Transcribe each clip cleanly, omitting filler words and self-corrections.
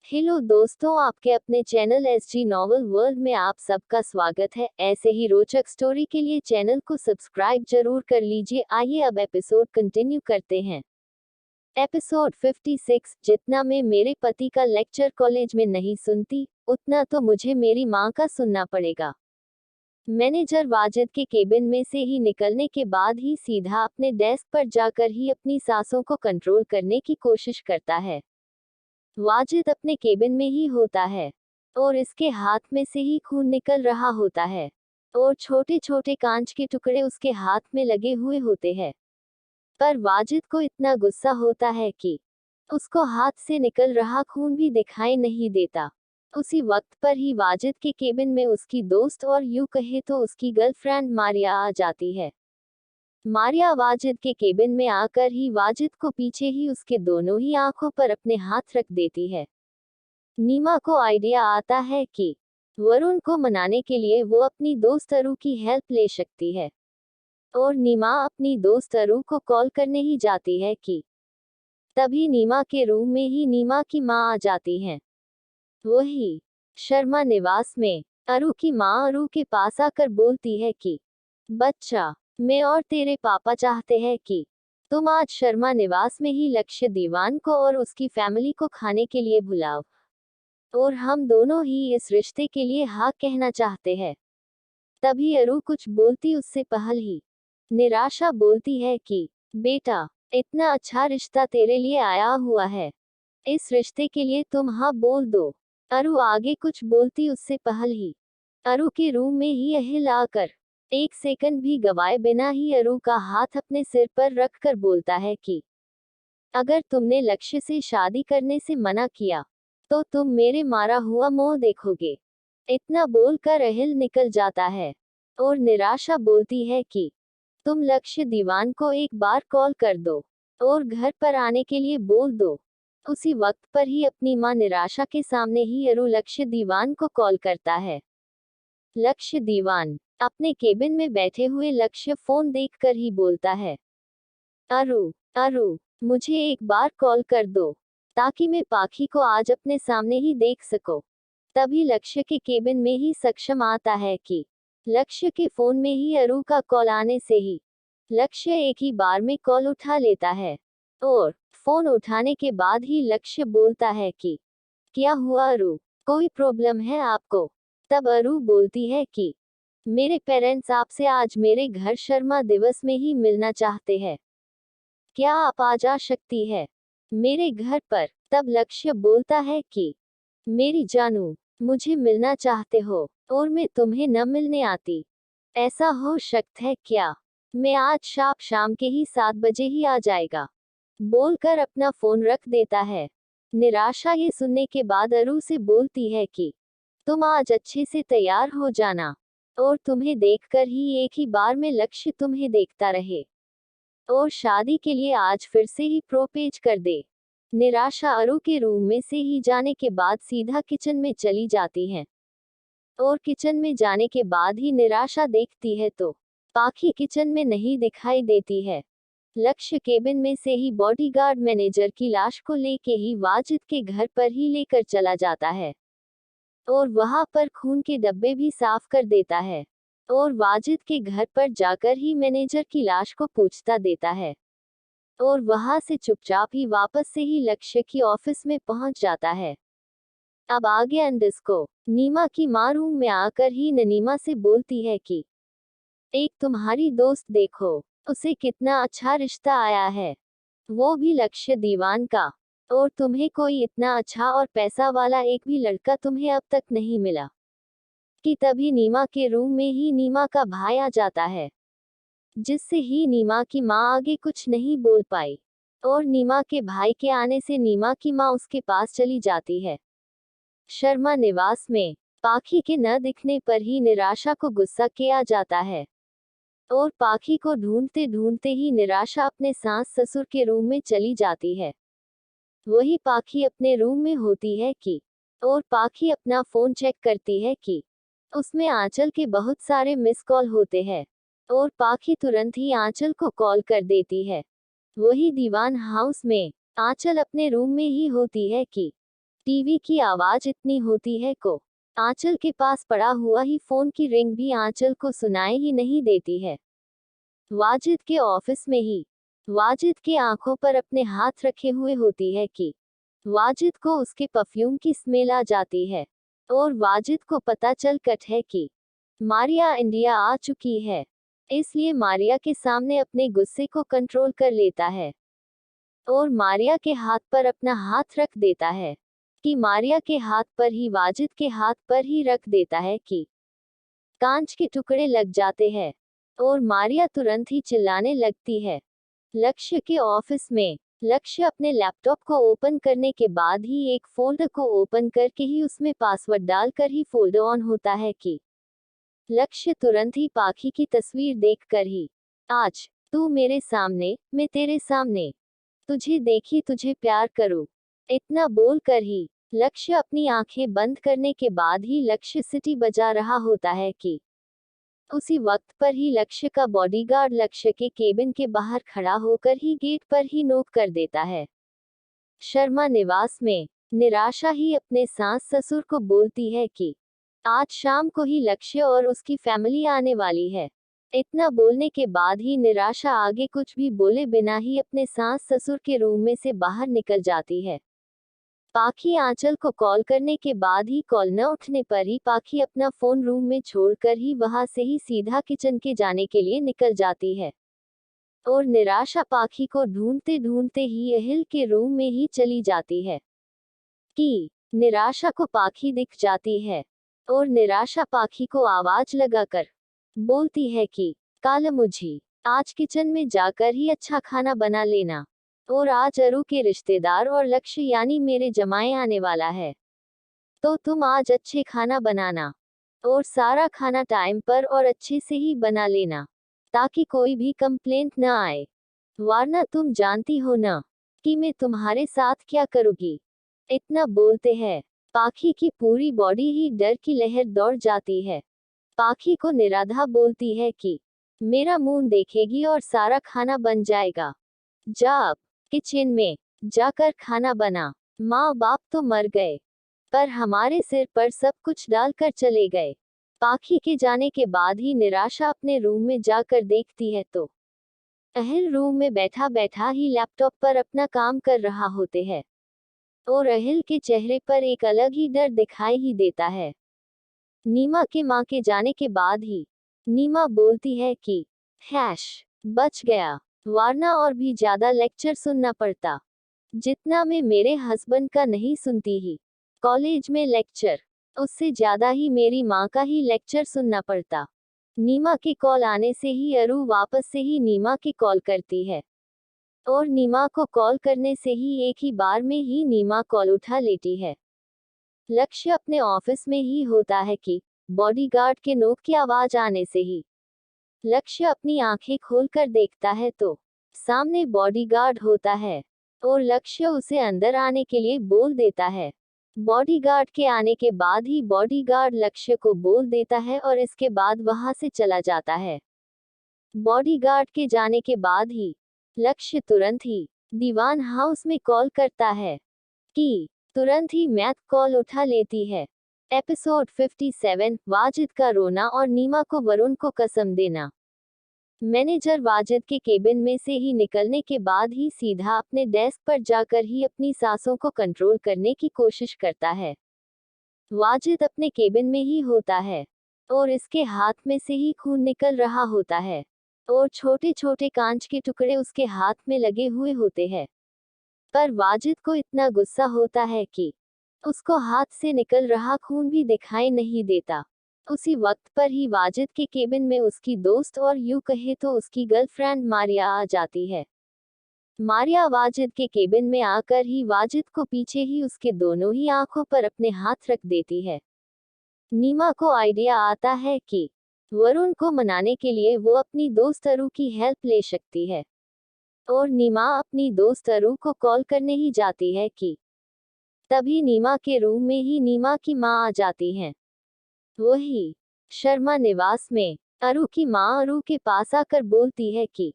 Hello दोस्तों, आपके अपने चैनल एसजी नॉवल वर्ल्ड में आप सबका स्वागत है। ऐसे ही रोचक स्टोरी के लिए चैनल को सब्सक्राइब जरूर कर लीजिए। आइए अब एपिसोड कंटिन्यू करते हैं। एपिसोड 56। जितना मैं मेरे पति का लेक्चर कॉलेज में नहीं सुनती, उतना तो मुझे मेरी माँ का सुनना पड़ेगा। मैनेजर वाजिद के केबिन में से ही निकलने के बाद ही सीधा अपने डेस्क पर जाकर ही अपनी सांसों को कंट्रोल करने की कोशिश करता है। वाजिद अपने केबिन में ही होता है और इसके हाथ में से ही खून निकल रहा होता है और छोटे छोटे कांच के टुकड़े उसके हाथ में लगे हुए होते हैं। पर वाजिद को इतना गुस्सा होता है कि उसको हाथ से निकल रहा खून भी दिखाई नहीं देता। उसी वक्त पर ही वाजिद के केबिन में उसकी दोस्त और यूं कहे तो उसकी गर्लफ्रेंड मारिया आ जाती है। मारिया वाजिद के केबिन में आकर ही वाजिद को पीछे ही उसके दोनों ही आंखों पर अपने हाथ रख देती है। नीमा को आइडिया आता है कि वरुण को मनाने के लिए वो अपनी दोस्त अरू की हेल्प ले सकती है और नीमा अपनी दोस्त अरू को कॉल करने ही जाती है कि तभी नीमा के रूम में ही नीमा की माँ आ जाती हैं। वही शर्मा निवास में अरू की माँ अरू के पास आकर बोलती है कि बच्चा, मैं और तेरे पापा चाहते हैं कि तुम आज शर्मा निवास में ही लक्ष्य दीवान को और उसकी फैमिली को खाने के लिए बुलाओ और हम दोनों ही इस रिश्ते के लिए हाँ कहना चाहते हैं। तभी अरू कुछ बोलती उससे पहल ही निराशा बोलती है कि बेटा, इतना अच्छा रिश्ता तेरे लिए आया हुआ है, इस रिश्ते के लिए तुम हाँ बोल दो। अरू आगे कुछ बोलती उससे पहल ही अरू के रूम में ही अहिल आकर एक सेकंड भी गवाए बिना ही अरू का हाथ अपने सिर पर रखकर बोलता है कि अगर तुमने लक्ष्य से शादी करने से मना किया तो तुम मेरे मारा हुआ मुंह देखोगे। इतना बोलकर अहिल निकल जाता है और निराशा बोलती है कि तुम लक्ष्य दीवान को एक बार कॉल कर दो और घर पर आने के लिए बोल दो। उसी वक्त पर ही अपनी मां निराशा के सामने ही अरू लक्ष्य दीवान को कॉल करता है। लक्ष्य दीवान अपने केबिन में बैठे हुए लक्ष्य फोन देखकर ही बोलता है, अरू अरू, मुझे एक बार कॉल कर दो ताकि मैं पाखी को आज अपने सामने ही देख सको। तभी लक्ष्य के केबिन में ही सक्षम आता है कि लक्ष्य के फोन में ही अरू का कॉल आने से ही लक्ष्य एक ही बार में कॉल उठा लेता है और फोन उठाने के बाद ही लक्ष्य बोलता है कि क्या हुआ अरू, कोई प्रॉब्लम है आपको? तब अरू बोलती है कि मेरे पेरेंट्स आपसे आज मेरे घर शर्मा दिवस में ही मिलना चाहते हैं, क्या आप आ जा सकती है मेरे घर पर? तब लक्ष्य बोलता है कि मेरी जानू, मुझे मिलना चाहते हो और मैं तुम्हें न मिलने आती, ऐसा हो सकता है क्या? मैं आज शाम के ही 7 बजे ही आ जाएगा, बोलकर अपना फोन रख देता है। निराशा ये सुनने के बाद अरू से बोलती है कि तुम आज अच्छे से तैयार हो जाना और तुम्हें देखकर ही एक ही बार में लक्ष्य तुम्हें देखता रहे और शादी के लिए आज फिर से ही प्रोपेज कर दे। निराशा अरू के रूम में से ही जाने के बाद सीधा किचन में चली जाती है और किचन में जाने के बाद ही निराशा देखती है तो पाखी किचन में नहीं दिखाई देती है। लक्ष्य केबिन में से ही बॉडीगार्ड मैनेजर की लाश को लेके ही वाजिद के घर पर ही लेकर चला जाता है और वहां पर खून के डब्बे भी साफ कर देता है और वाजिद के घर पर जाकर ही मैनेजर की लाश को पूछता देता है और वहां से चुपचाप ही वापस से ही लक्ष्य की ऑफिस में पहुंच जाता है। अब आगे अंडिस्को नीमा की मां रूम में आकर ही ननीमा से बोलती है कि एक तुम्हारी दोस्त देखो, उसे कितना अच्छा रिश्ता आया है, वो भी लक्ष्य दीवान का, और तुम्हें कोई इतना अच्छा और पैसा वाला एक भी लड़का तुम्हें अब तक नहीं मिला। कि तभी नीमा के रूम में ही नीमा का भाई आ जाता है, जिससे ही नीमा की माँ आगे कुछ नहीं बोल पाई और नीमा के भाई के आने से नीमा की माँ उसके पास चली जाती है। शर्मा निवास में पाखी के न दिखने पर ही निराशा को गुस्सा किया जाता है और पाखी को ढूंढते ढूंढते ही निराशा अपने सास ससुर के रूम में चली जाती है। वही पाखी अपने रूम में होती है कि और पाखी अपना फोन चेक करती है कि उसमें आंचल के बहुत सारे मिस कॉल होते हैं और पाखी तुरंत ही आंचल को कॉल कर देती है। वही दीवान हाउस में आंचल अपने रूम में ही होती है कि टीवी की आवाज इतनी होती है को आंचल के पास पड़ा हुआ ही फोन की रिंग भी आंचल को सुनाई ही नहीं देती है। वाजिद के ऑफिस में ही वाजिद के आंखों पर अपने हाथ रखे हुए होती है कि वाजिद को उसके परफ्यूम की स्मेल आ जाती है और वाजिद को पता चल कट है कि मारिया इंडिया आ चुकी है। इसलिए मारिया के सामने अपने गुस्से को कंट्रोल कर लेता है और मारिया के हाथ पर अपना हाथ रख देता है कि मारिया के हाथ पर ही वाजिद के हाथ पर ही रख देता है कि कांच के टुकड़े लग जाते हैं और मारिया तुरंत ही चिल्लाने लगती है। लक्ष्य के ऑफिस में लक्ष्य अपने लैपटॉप को ओपन करने के बाद ही एक फोल्डर को ओपन करके ही उसमें पासवर्ड डालकर ही फोल्डर ऑन होता है कि लक्ष्य तुरंत ही पाखी की तस्वीर देखकर ही आज तू मेरे सामने मैं तेरे सामने तुझे देखी तुझे प्यार करूं इतना बोल कर ही लक्ष्य अपनी आंखें बंद करने के बाद ही लक्ष्य सिटी बजा रहा होता है कि उसी वक्त पर ही लक्ष्य का बॉडीगार्ड लक्ष्य के केबिन के बाहर खड़ा होकर ही गेट पर ही नोक कर देता है। शर्मा निवास में निराशा ही अपने सास ससुर को बोलती है कि आज शाम को ही लक्ष्य और उसकी फैमिली आने वाली है। इतना बोलने के बाद ही निराशा आगे कुछ भी बोले बिना ही अपने सास ससुर के रूम में से बाहर निकल जाती है। पाखी आंचल को कॉल करने के बाद ही कॉल न उठने पर ही पाखी अपना फोन रूम में छोड़कर ही वहां से ही सीधा किचन के जाने के लिए निकल जाती है और निराशा पाखी को ढूंढते ढूंढते ही अहिल के रूम में ही चली जाती है कि निराशा को पाखी दिख जाती है और निराशा पाखी को आवाज लगाकर बोलती है कि कालमुझी आज किचन में जाकर ही अच्छा खाना बना लेना और आज अरु के रिश्तेदार और लक्ष्य यानी मेरे जमाई आने वाला है तो तुम आज अच्छे खाना बनाना और सारा खाना टाइम पर और अच्छे से ही बना लेना ताकि कोई भी कंप्लेंट न आए वरना तुम जानती हो ना कि मैं तुम्हारे साथ क्या करूँगी। इतना बोलते हैं पाखी की पूरी बॉडी ही डर की लहर दौड़ जाती है। पाखी को निराधा बोलती है कि मेरा मुंह देखेगी और सारा खाना बन जाएगा। जा अब किचन में जाकर खाना बना। माँ बाप तो मर गए पर हमारे सिर पर सब कुछ डालकर चले गए। पाखी के जाने के बाद ही निराशा अपने रूम में जाकर देखती है तो अहिल रूम में बैठा बैठा ही लैपटॉप पर अपना काम कर रहा होते हैं और अहिल के चेहरे पर एक अलग ही डर दिखाई ही देता है। नीमा के माँ के जाने के बाद ही नीमा बोलती है कि हैश बच गया वरना और भी ज्यादा लेक्चर सुनना पड़ता जितना मैं मेरे हस्बैंड का नहीं सुनती ही कॉलेज में लेक्चर उससे ज्यादा ही मेरी माँ का ही लेक्चर सुनना पड़ता। नीमा के कॉल आने से ही अरु वापस से ही नीमा की कॉल करती है और नीमा को कॉल करने से ही एक ही बार में ही नीमा कॉल उठा लेती है। लक्ष्य अपने ऑफिस में ही होता है कि बॉडीगार्ड के नोक की आवाज आने से ही लक्ष्य अपनी आंखें खोलकर देखता है तो सामने बॉडीगार्ड होता है और लक्ष्य उसे अंदर आने के लिए बोल देता है। बॉडीगार्ड के आने के बाद ही बॉडीगार्ड लक्ष्य को बोल देता है और इसके बाद वहां से चला जाता है। बॉडीगार्ड के जाने के बाद ही लक्ष्य तुरंत ही दीवान हाउस में कॉल करता है कि तुरंत ही मैथ कॉल उठा लेती है। एपिसोड 57 वाजिद का रोना और नीमा को वरुण को कसम देना। मैनेजर वाजिद के केबिन में से ही निकलने के बाद ही सीधा अपने डेस्क पर जाकर ही अपनी सांसों को कंट्रोल करने की कोशिश करता है। वाजिद अपने केबिन में ही होता है और इसके हाथ में से ही खून निकल रहा होता है और छोटे छोटे कांच के टुकड़े उसके हाथ में लगे हुए होते हैं। पर वाजिद को इतना गुस्सा होता है कि उसको हाथ से निकल रहा खून भी दिखाई नहीं देता। उसी वक्त पर ही वाजिद के केबिन में उसकी दोस्त और यूं कहे तो उसकी गर्लफ्रेंड मारिया आ जाती है। मारिया वाजिद के केबिन में आकर ही वाजिद को पीछे ही उसके दोनों ही आंखों पर अपने हाथ रख देती है। नीमा को आइडिया आता है कि वरुण को मनाने के लिए वो अपनी दोस्त अरु की हेल्प ले सकती है और नीमा अपनी दोस्त अरु को कॉल करने ही जाती है कि तभी नीमा के रूम में ही नीमा की माँ आ जाती हैं। वही शर्मा निवास में अरु की माँ अरु के पास आकर बोलती है कि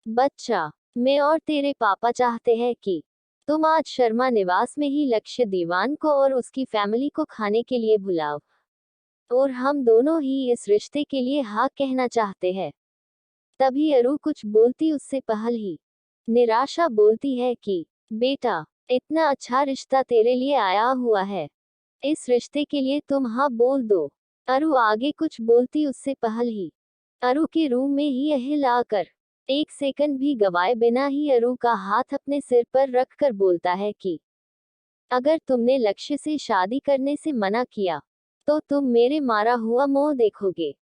बच्चा मैं और तेरे पापा चाहते हैं कि तुम आज शर्मा निवास में ही लक्ष्य दीवान को और उसकी फैमिली को खाने के लिए बुलाओ, और हम दोनों ही इस रिश्ते के लिए हाँ कहना चाहते हैं। तभी अरु कुछ बोलती उससे पहल ही निराशा बोलती है कि बेटा, इतना अच्छा रिश्ता तेरे लिए आया हुआ है, इस रिश्ते के लिए तुम हाँ बोल दो। अरु आगे कुछ बोलती उससे पहल ही अरु के रूम में ही अहिल आकर एक सेकंड भी गवाए बिना ही अरु का हाथ अपने सिर पर रखकर बोलता है कि अगर तुमने लक्ष्य से शादी करने से मना किया तो तुम मेरे मारा हुआ मुंह देखोगे।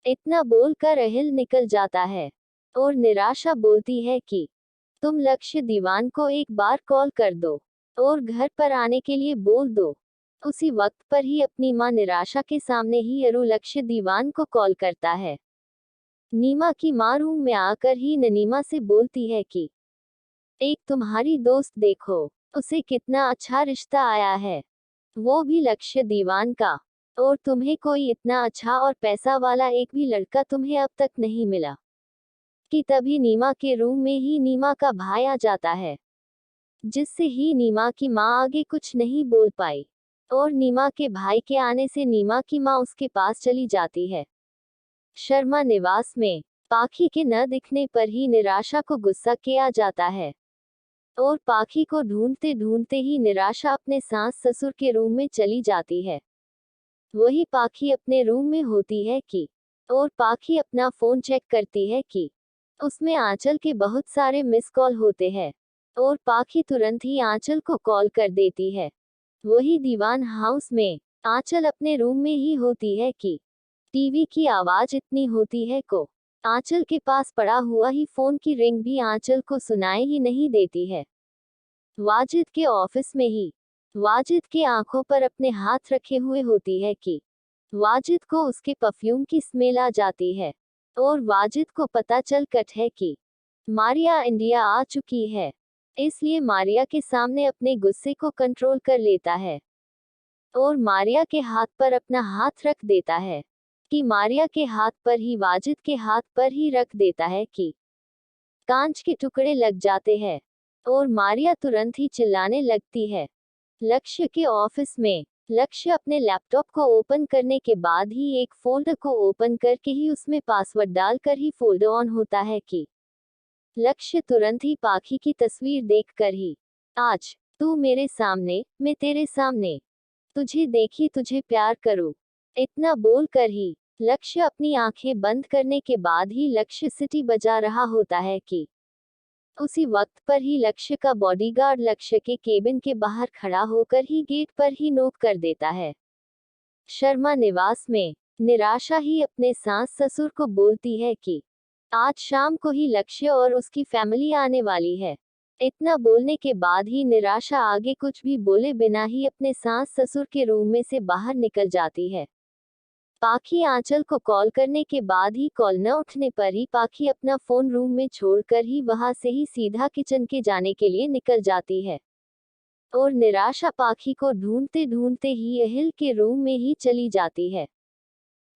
इतना बोलकर अहिल निकल जाता है और निराशा बोलती है कि तुम लक्ष्य दीवान को एक बार कॉल कर दो और घर पर आने के लिए बोल दो। उसी वक्त पर ही अपनी मां निराशा के सामने ही अरु लक्ष्य दीवान को कॉल करता है। नीमा की मां रूम में आकर ही ननीमा से बोलती है कि एक तुम्हारी दोस्त देखो, उसे कितना अच्छा रिश्ता आया है, वो भी लक्ष्य दीवान का, और तुम्हें कोई इतना अच्छा और पैसा वाला एक भी लड़का तुम्हें अब तक नहीं मिला। कि तभी नीमा के रूम में ही नीमा का भाई आ जाता है, जिससे ही नीमा की मां आगे कुछ नहीं बोल पाई, और नीमा के भाई के आने से नीमा की मां उसके पास चली जाती है। शर्मा निवास में पाखी के न दिखने पर ही निराशा को गुस्सा किया जाता है, और पाखी को ढूंढते ढूंढते ही निराशा अपने सास ससुर के रूम में चली जाती है। वही पाखी अपने रूम में होती है कि और पाखी अपना फोन चेक करती है कि उसमें आंचल के बहुत सारे मिस कॉल होते हैं, और पाखी तुरंत ही आंचल को कॉल कर देती है। वही दीवान हाउस में आंचल अपने रूम में ही होती है कि टीवी की आवाज इतनी होती है को आंचल के पास पड़ा हुआ ही फोन की रिंग भी आंचल को सुनाई ही नहीं देती है। वाजिद के ऑफिस में ही वाजिद के आंखों पर अपने हाथ रखे हुए होती है कि वाजिद को उसके परफ्यूम की स्मेल आ जाती है, और वाजिद को पता चल कट है कि मारिया इंडिया आ चुकी है, इसलिए मारिया के सामने अपने गुस्से को कंट्रोल कर लेता है और मारिया के हाथ पर अपना हाथ रख देता है कि मारिया के हाथ पर ही वाजिद के हाथ पर ही रख देता है कि कांच के टुकड़े लग जाते हैं, और मारिया तुरंत ही चिल्लाने लगती है। लक्ष्य के ऑफिस में लक्ष्य अपने लैपटॉप को ओपन करने के बाद ही एक फोल्डर को ओपन करके ही उसमें पासवर्ड डालकर ही फोल्डर ऑन होता है कि लक्ष्य तुरंत ही पाखी की तस्वीर देखकर ही आज तू मेरे सामने, मैं तेरे सामने, तुझे देखी तुझे प्यार करूं, इतना बोल कर ही लक्ष्य अपनी आंखें बंद करने के बाद ही लक्ष्य सिटी बजा रहा होता है कि उसी वक्त पर ही लक्ष्य का बॉडीगार्ड लक्ष्य के केबिन के बाहर खड़ा होकर ही गेट पर ही नोक कर देता है। शर्मा निवास में निराशा ही अपने सास ससुर को बोलती है कि आज शाम को ही लक्ष्य और उसकी फैमिली आने वाली है। इतना बोलने के बाद ही निराशा आगे कुछ भी बोले बिना ही अपने सास ससुर के रूम में से बाहर निकल जाती है। पाखी आंचल को कॉल करने के बाद ही कॉल न उठने पर ही पाखी अपना फोन रूम में छोड़कर ही वहां से ही सीधा किचन के जाने के लिए निकल जाती है, और निराशा पाखी को ढूंढते ढूंढते ही अहिल के रूम में ही चली जाती है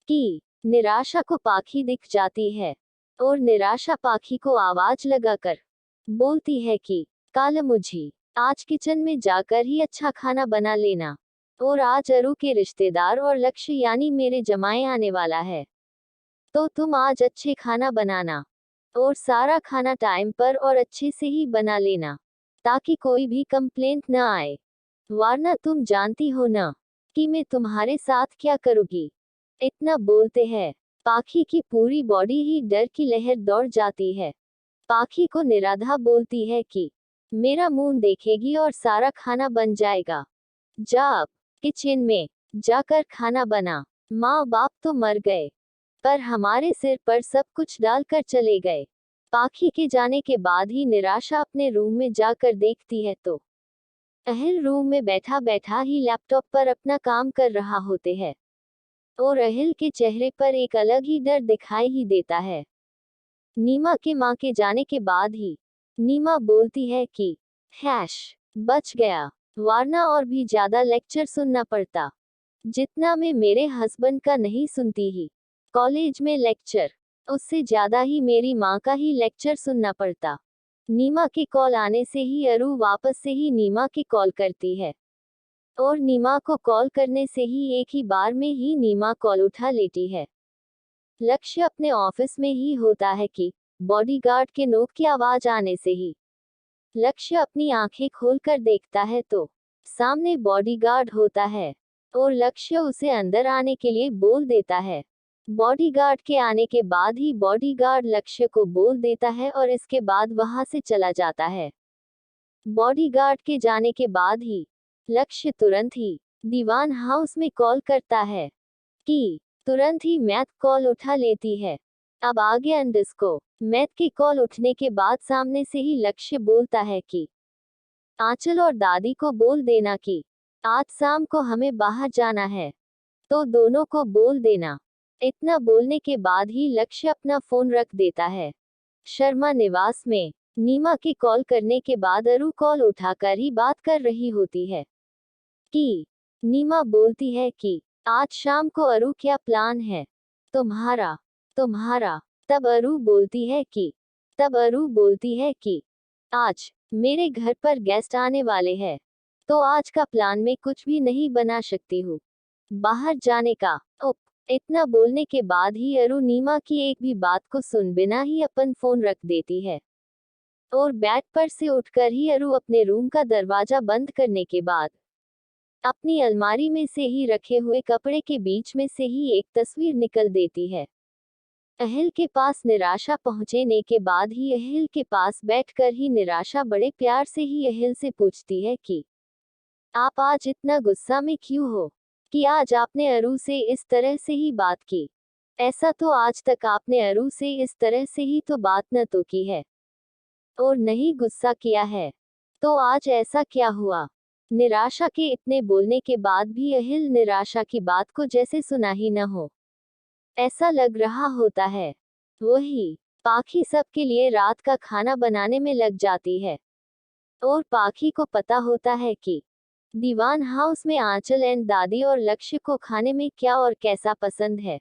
कि निराशा को पाखी दिख जाती है, और निराशा पाखी को आवाज लगाकर बोलती है कि कालमुझी, आज किचन में जाकर ही अच्छा खाना बना लेना, और आज अरु के रिश्तेदार और लक्ष्य यानी मेरे जमाए आने वाला है, तो तुम आज अच्छे खाना बनाना, और सारा खाना टाइम पर और अच्छे से ही बना लेना, ताकि कोई भी कंप्लेंट न आए, वरना तुम जानती हो ना कि मैं तुम्हारे साथ क्या करूँगी। इतना बोलते हैं पाखी की पूरी बॉडी ही डर की लहर दौड़ जाती है। पाखी को निराधा बोलती है कि मेरा मुंह देखेगी और सारा खाना बन जाएगा, जा अब किचन में जाकर खाना बना, माँ बाप तो मर गए पर हमारे सिर पर सब कुछ डालकर चले गए। पाखी के जाने के बाद ही निराशा अपने रूम में जाकर देखती है तो अहिल रूम में बैठा बैठा ही लैपटॉप पर अपना काम कर रहा होते हैं, और अहिल के चेहरे पर एक अलग ही डर दिखाई ही देता है। नीमा के माँ के जाने के बाद ही नीमा बोलती है कि हैश बच गया, वरना और भी ज्यादा लेक्चर सुनना पड़ता, जितना मैं मेरे हस्बैंड का नहीं सुनती ही कॉलेज में लेक्चर, उससे ज्यादा ही मेरी माँ का ही लेक्चर सुनना पड़ता। नीमा के कॉल आने से ही अरु वापस से ही नीमा की कॉल करती है और नीमा को कॉल करने से ही एक ही बार में ही नीमा कॉल उठा लेती है। लक्ष्य अपने ऑफिस में ही होता है कि बॉडीगार्ड के नोक की आवाज आने से ही लक्ष्य अपनी आंखें खोलकर देखता है तो सामने बॉडीगार्ड होता है और लक्ष्य उसे अंदर आने के लिए बोल देता है। बॉडीगार्ड के आने के बाद ही बॉडीगार्ड लक्ष्य को बोल देता है और इसके बाद वहां से चला जाता है। बॉडीगार्ड के जाने के बाद ही लक्ष्य तुरंत ही दीवान हाउस में कॉल करता है कि तुरंत ही मैथ कॉल उठा लेती है। अब आगे अंडस्को मैथ की कॉल उठने के बाद सामने से ही लक्ष्य बोलता है कि आंचल और दादी को बोल देना कि आज शाम को हमें बाहर जाना है, तो दोनों को बोल देना। इतना बोलने के बाद ही लक्ष्य अपना फोन रख देता है। शर्मा निवास में नीमा की कॉल करने के बाद अरु कॉल उठाकर ही बात कर रही होती है कि नीमा बोलती है कि आज शाम को अरु क्या प्लान है तुम्हारा तुम्हारा तब अरु बोलती है कि आज मेरे घर पर गेस्ट आने वाले हैं, तो आज का प्लान में कुछ भी नहीं बना सकती हूँ बाहर जाने का। इतना बोलने के बाद ही अरु नीमा की एक भी बात को सुन बिना ही अपन फोन रख देती है और बेड पर से उठकर ही अरु अपने रूम का दरवाजा बंद करने के बाद अपनी अलमारी में से ही रखे हुए कपड़े के बीच में से ही एक तस्वीर निकल देती है। अहिल के पास निराशा पहुंचने के बाद ही अहिल के पास बैठकर ही निराशा बड़े प्यार से ही अहिल से पूछती है कि आप आज इतना गुस्सा में क्यों हो कि आज आपने अरु से इस तरह से ही बात की। ऐसा तो आज तक आपने अरु से इस तरह से ही तो बात न तो की है और नहीं गुस्सा किया है, तो आज ऐसा क्या हुआ। निराशा के इतने बोलने के बाद भी अहिल निराशा की बात को जैसे सुना ही न हो ऐसा लग रहा होता है। वही पाखी सबके लिए रात का खाना बनाने में लग जाती है और पाखी को पता होता है कि दीवान हाउस में आंचल एंड दादी और लक्ष्य को खाने में क्या और कैसा पसंद है,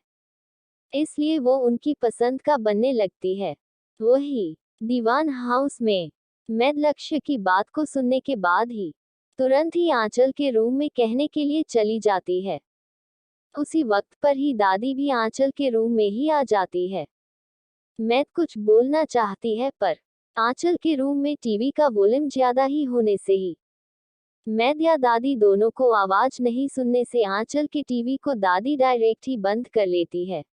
इसलिए वो उनकी पसंद का बनने लगती है। वही दीवान हाउस में मैड लक्ष्य की बात को सुनने के बाद ही तुरंत ही आंचल के रूम में कहने के लिए चली जाती है। उसी वक्त पर ही दादी भी आंचल के रूम में ही आ जाती है। मैड कुछ बोलना चाहती है पर आंचल के रूम में टीवी का वॉल्यूम ज्यादा ही होने से ही मैड या दादी दोनों को आवाज नहीं सुनने से आंचल के टीवी को दादी डायरेक्ट ही बंद कर लेती है।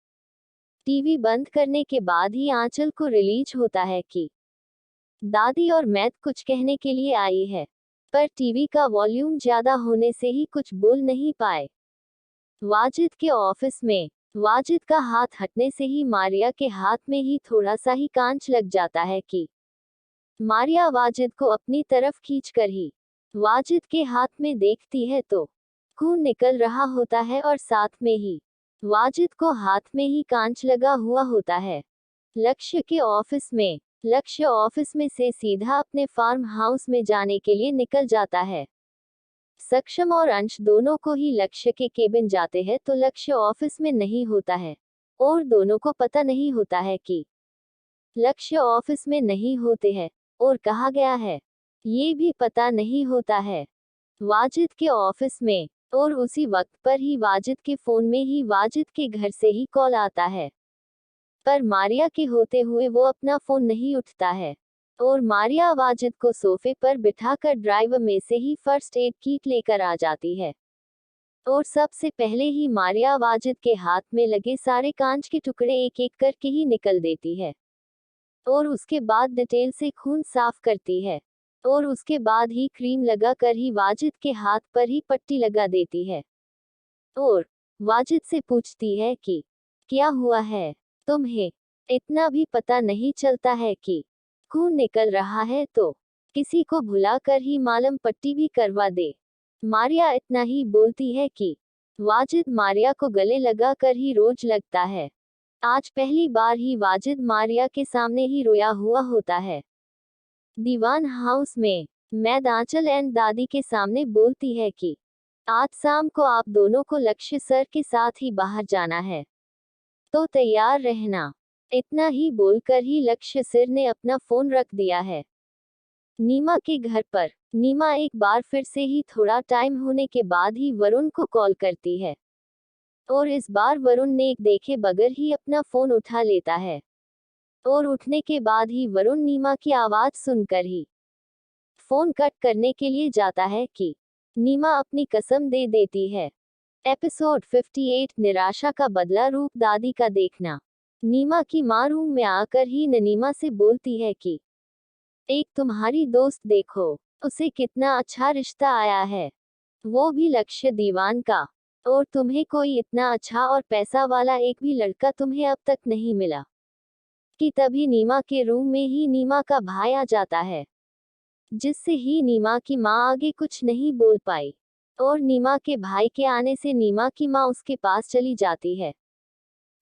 टीवी बंद करने के बाद ही आंचल को रिलीज होता है कि दादी और मैड कुछ कहने के लिए आई है, पर टीवी का वॉल्यूम ज्यादा होने से ही कुछ बोल नहीं पाए। वाजिद के ऑफिस में वाजिद का हाथ हटने से ही मारिया के हाथ में ही थोड़ा सा ही कांच लग जाता है कि मारिया वाजिद को अपनी तरफ खींचकर ही वाजिद के हाथ में देखती है तो खून निकल रहा होता है और साथ में ही वाजिद को हाथ में ही कांच लगा हुआ होता है। लक्ष्य ऑफिस में से सीधा अपने फार्म हाउस में जाने के लिए निकल जाता है। सक्षम और अंश दोनों को ही लक्ष्य के केबिन जाते हैं तो लक्ष्य ऑफिस में नहीं होता है और दोनों को पता नहीं होता है कि लक्ष्य ऑफिस में नहीं होते हैं और कहा गया है ये भी पता नहीं होता है वाजिद के ऑफिस में। और उसी वक्त पर ही वाजिद के फोन में ही वाजिद के घर से ही कॉल आता है, पर मारिया के होते हुए वो अपना फोन नहीं उठता है और मारिया वाजिद को सोफे पर बिठाकर ड्राइवर में से ही फर्स्ट एड किट लेकर आ जाती है और सबसे पहले ही मारिया वाजिद के हाथ में लगे सारे कांच के टुकड़े एक एक करके ही निकल देती है और उसके बाद डिटेल से खून साफ करती है और उसके बाद ही क्रीम लगाकर ही वाजिद के हाथ पर ही पट्टी लगा देती है और वाजिद से पूछती है कि क्या हुआ है, तुम्हें इतना भी पता नहीं चलता है कि खून निकल रहा है तो किसी को भुलाकर ही मालम पट्टी भी करवा दे। मारिया इतना ही बोलती है कि वाजिद मारिया को गले लगाकर ही रोज लगता है। आज पहली बार ही वाजिद मारिया के सामने ही रोया हुआ होता है। दीवान हाउस में मैड आंचल एंड दादी के सामने बोलती है कि आज शाम को आप दोनों को लक्ष्य सर के साथ ही बाहर जाना है, तो तैयार रहना। इतना ही बोलकर ही लक्ष्य सिर ने अपना फोन रख दिया है। नीमा के घर पर नीमा एक बार फिर से ही थोड़ा टाइम होने के बाद ही वरुण को कॉल करती है, और इस बार वरुण ने एक देखे बगैर ही अपना फोन उठा लेता है, और उठने के बाद ही वरुण नीमा की आवाज सुनकर ही फोन कट करने के लिए जाता है कि नीमा अपनी कसम दे देती है। एपिसोड 58 निराशा का बदला रूप दादी का देखना। नीमा की माँ रूम में आकर ही नीमा से बोलती है कि एक तुम्हारी दोस्त देखो, उसे कितना अच्छा रिश्ता आया है, वो भी लक्ष्य दीवान का, और तुम्हें कोई इतना अच्छा और पैसा वाला एक भी लड़का तुम्हें अब तक नहीं मिला। कि तभी नीमा के रूम में ही नीमा का भाई आ जाता है, जिससे ही नीमा की माँ आगे कुछ नहीं बोल पाई, और नीमा के भाई के आने से नीमा की माँ उसके पास चली जाती है।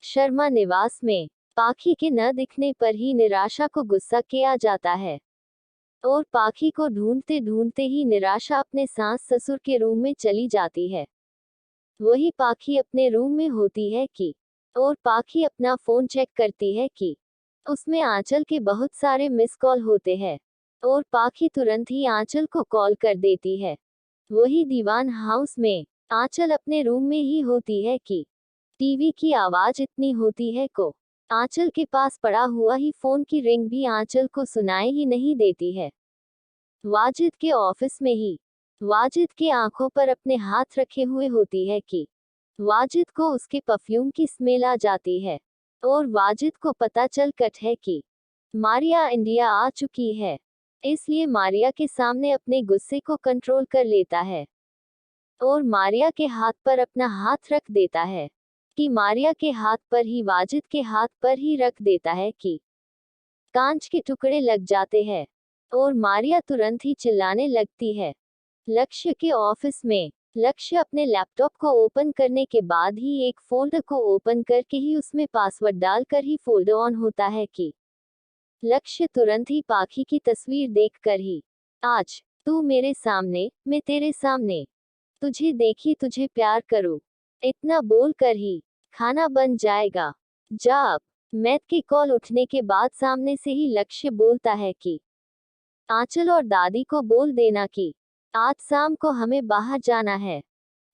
शर्मा निवास में पाखी के न दिखने पर ही निराशा को गुस्सा किया जाता है, और पाखी को ढूंढते ढूंढते ही निराशा अपने सास ससुर के रूम में चली जाती है। वही पाखी अपने रूम में होती है कि और पाखी अपना फोन चेक करती है कि उसमें आंचल के बहुत सारे मिस कॉल होते हैं, और पाखी तुरंत ही आंचल को कॉल कर देती है। वही दीवान हाउस में आंचल अपने रूम में ही होती है कि टीवी की आवाज इतनी होती है को आंचल के पास पड़ा हुआ ही फोन की रिंग भी आंचल को सुनाई ही नहीं देती है। वाजिद के ऑफिस में ही वाजिद के आंखों पर अपने हाथ रखे हुए होती है कि वाजिद को उसके परफ्यूम की स्मेल आ जाती है, और वाजिद को पता चल कट है कि मारिया इंडिया आ चुकी है, इसलिए मारिया के सामने अपने गुस्से को कंट्रोल कर लेता है, और मारिया के हाथ पर अपना हाथ रख देता है कि मारिया के हाथ पर ही वाजिद के हाथ पर ही रख देता है कि कांच के टुकड़े लग जाते हैं, और मारिया तुरंत ही चिल्लाने लगती है। लक्ष्य के ऑफिस में लक्ष्य अपने लैपटॉप को ओपन करने के बाद ही एक फोल्डर को ओपन करके ही उसमें पासवर्ड डालकर ही फोल्डर ऑन होता है कि लक्ष्य तुरंत ही पाखी की तस्वीर देखकर ही आज तू मेरे सामने, मैं तेरे सामने, तुझे देखी तुझे प्यार करूं, इतना बोल कर ही खाना बन जाएगा, जा अब। मैथ की कॉल उठने के बाद सामने से ही लक्ष्य बोलता है कि आंचल और दादी को बोल देना कि आज शाम को हमें बाहर जाना है,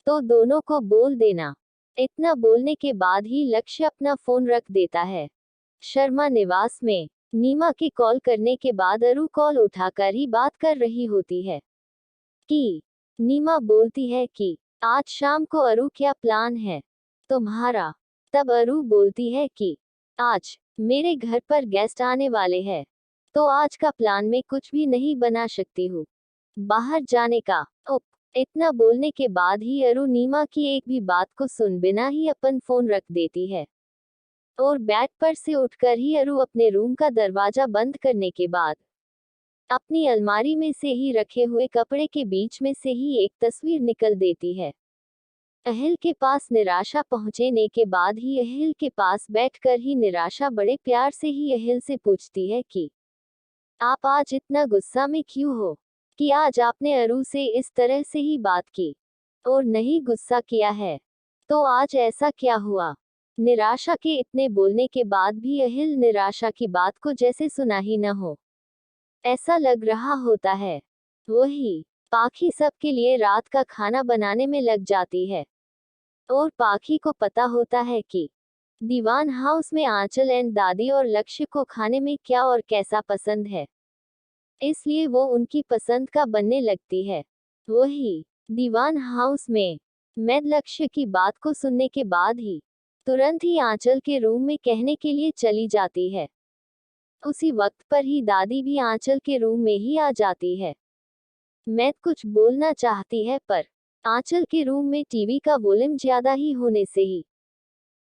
तो दोनों को बोल देना। इतना बोलने के बाद ही लक्ष्य अपना फोन रख देता है। शर्मा निवास में नीमा के कॉल करने के बाद अरु कॉल उठाकर ही बात कर रही होती है कि नीमा बोलती है कि आज शाम को अरु क्या प्लान है तुम्हारा। तब अरु बोलती है कि आज मेरे घर पर गेस्ट आने वाले हैं, तो आज का प्लान मैं कुछ भी नहीं बना सकती हूँ बाहर जाने का। उप इतना बोलने के बाद ही अरु नीमा की एक भी बात को सुन बिना ही अपन फोन रख देती है, और बेड पर से उठकर ही अरु अपने रूम का दरवाजा बंद करने के बाद अपनी अलमारी में से ही रखे हुए कपड़े के बीच में से ही एक तस्वीर निकल देती है। अहिल के पास निराशा पहुंचने के बाद ही अहिल के पास बैठकर ही निराशा बड़े प्यार से ही अहिल से पूछती है कि आप आज इतना गुस्सा में क्यों हो, कि आज आपने अरु से इस तरह से ही बात की और नहीं गुस्सा किया है, तो आज ऐसा क्या हुआ। निराशा के इतने बोलने के बाद भी अहिल निराशा की बात को जैसे सुना ही न हो, ऐसा लग रहा होता है। वही पाखी सबके लिए रात का खाना बनाने में लग जाती है, और पाखी को पता होता है कि दीवान हाउस में आंचल एंड दादी और लक्ष्य को खाने में क्या और कैसा पसंद है, इसलिए वो उनकी पसंद का बनने लगती है। वही दीवान हाउस में मैड लक्ष्य की बात को सुनने के बाद ही तुरंत ही आंचल के रूम में कहने के लिए चली जाती है। उसी वक्त पर ही दादी भी आंचल के रूम में ही आ जाती है। मैड कुछ बोलना चाहती है, पर आंचल के रूम में टीवी का वॉल्यूम ज्यादा ही होने से ही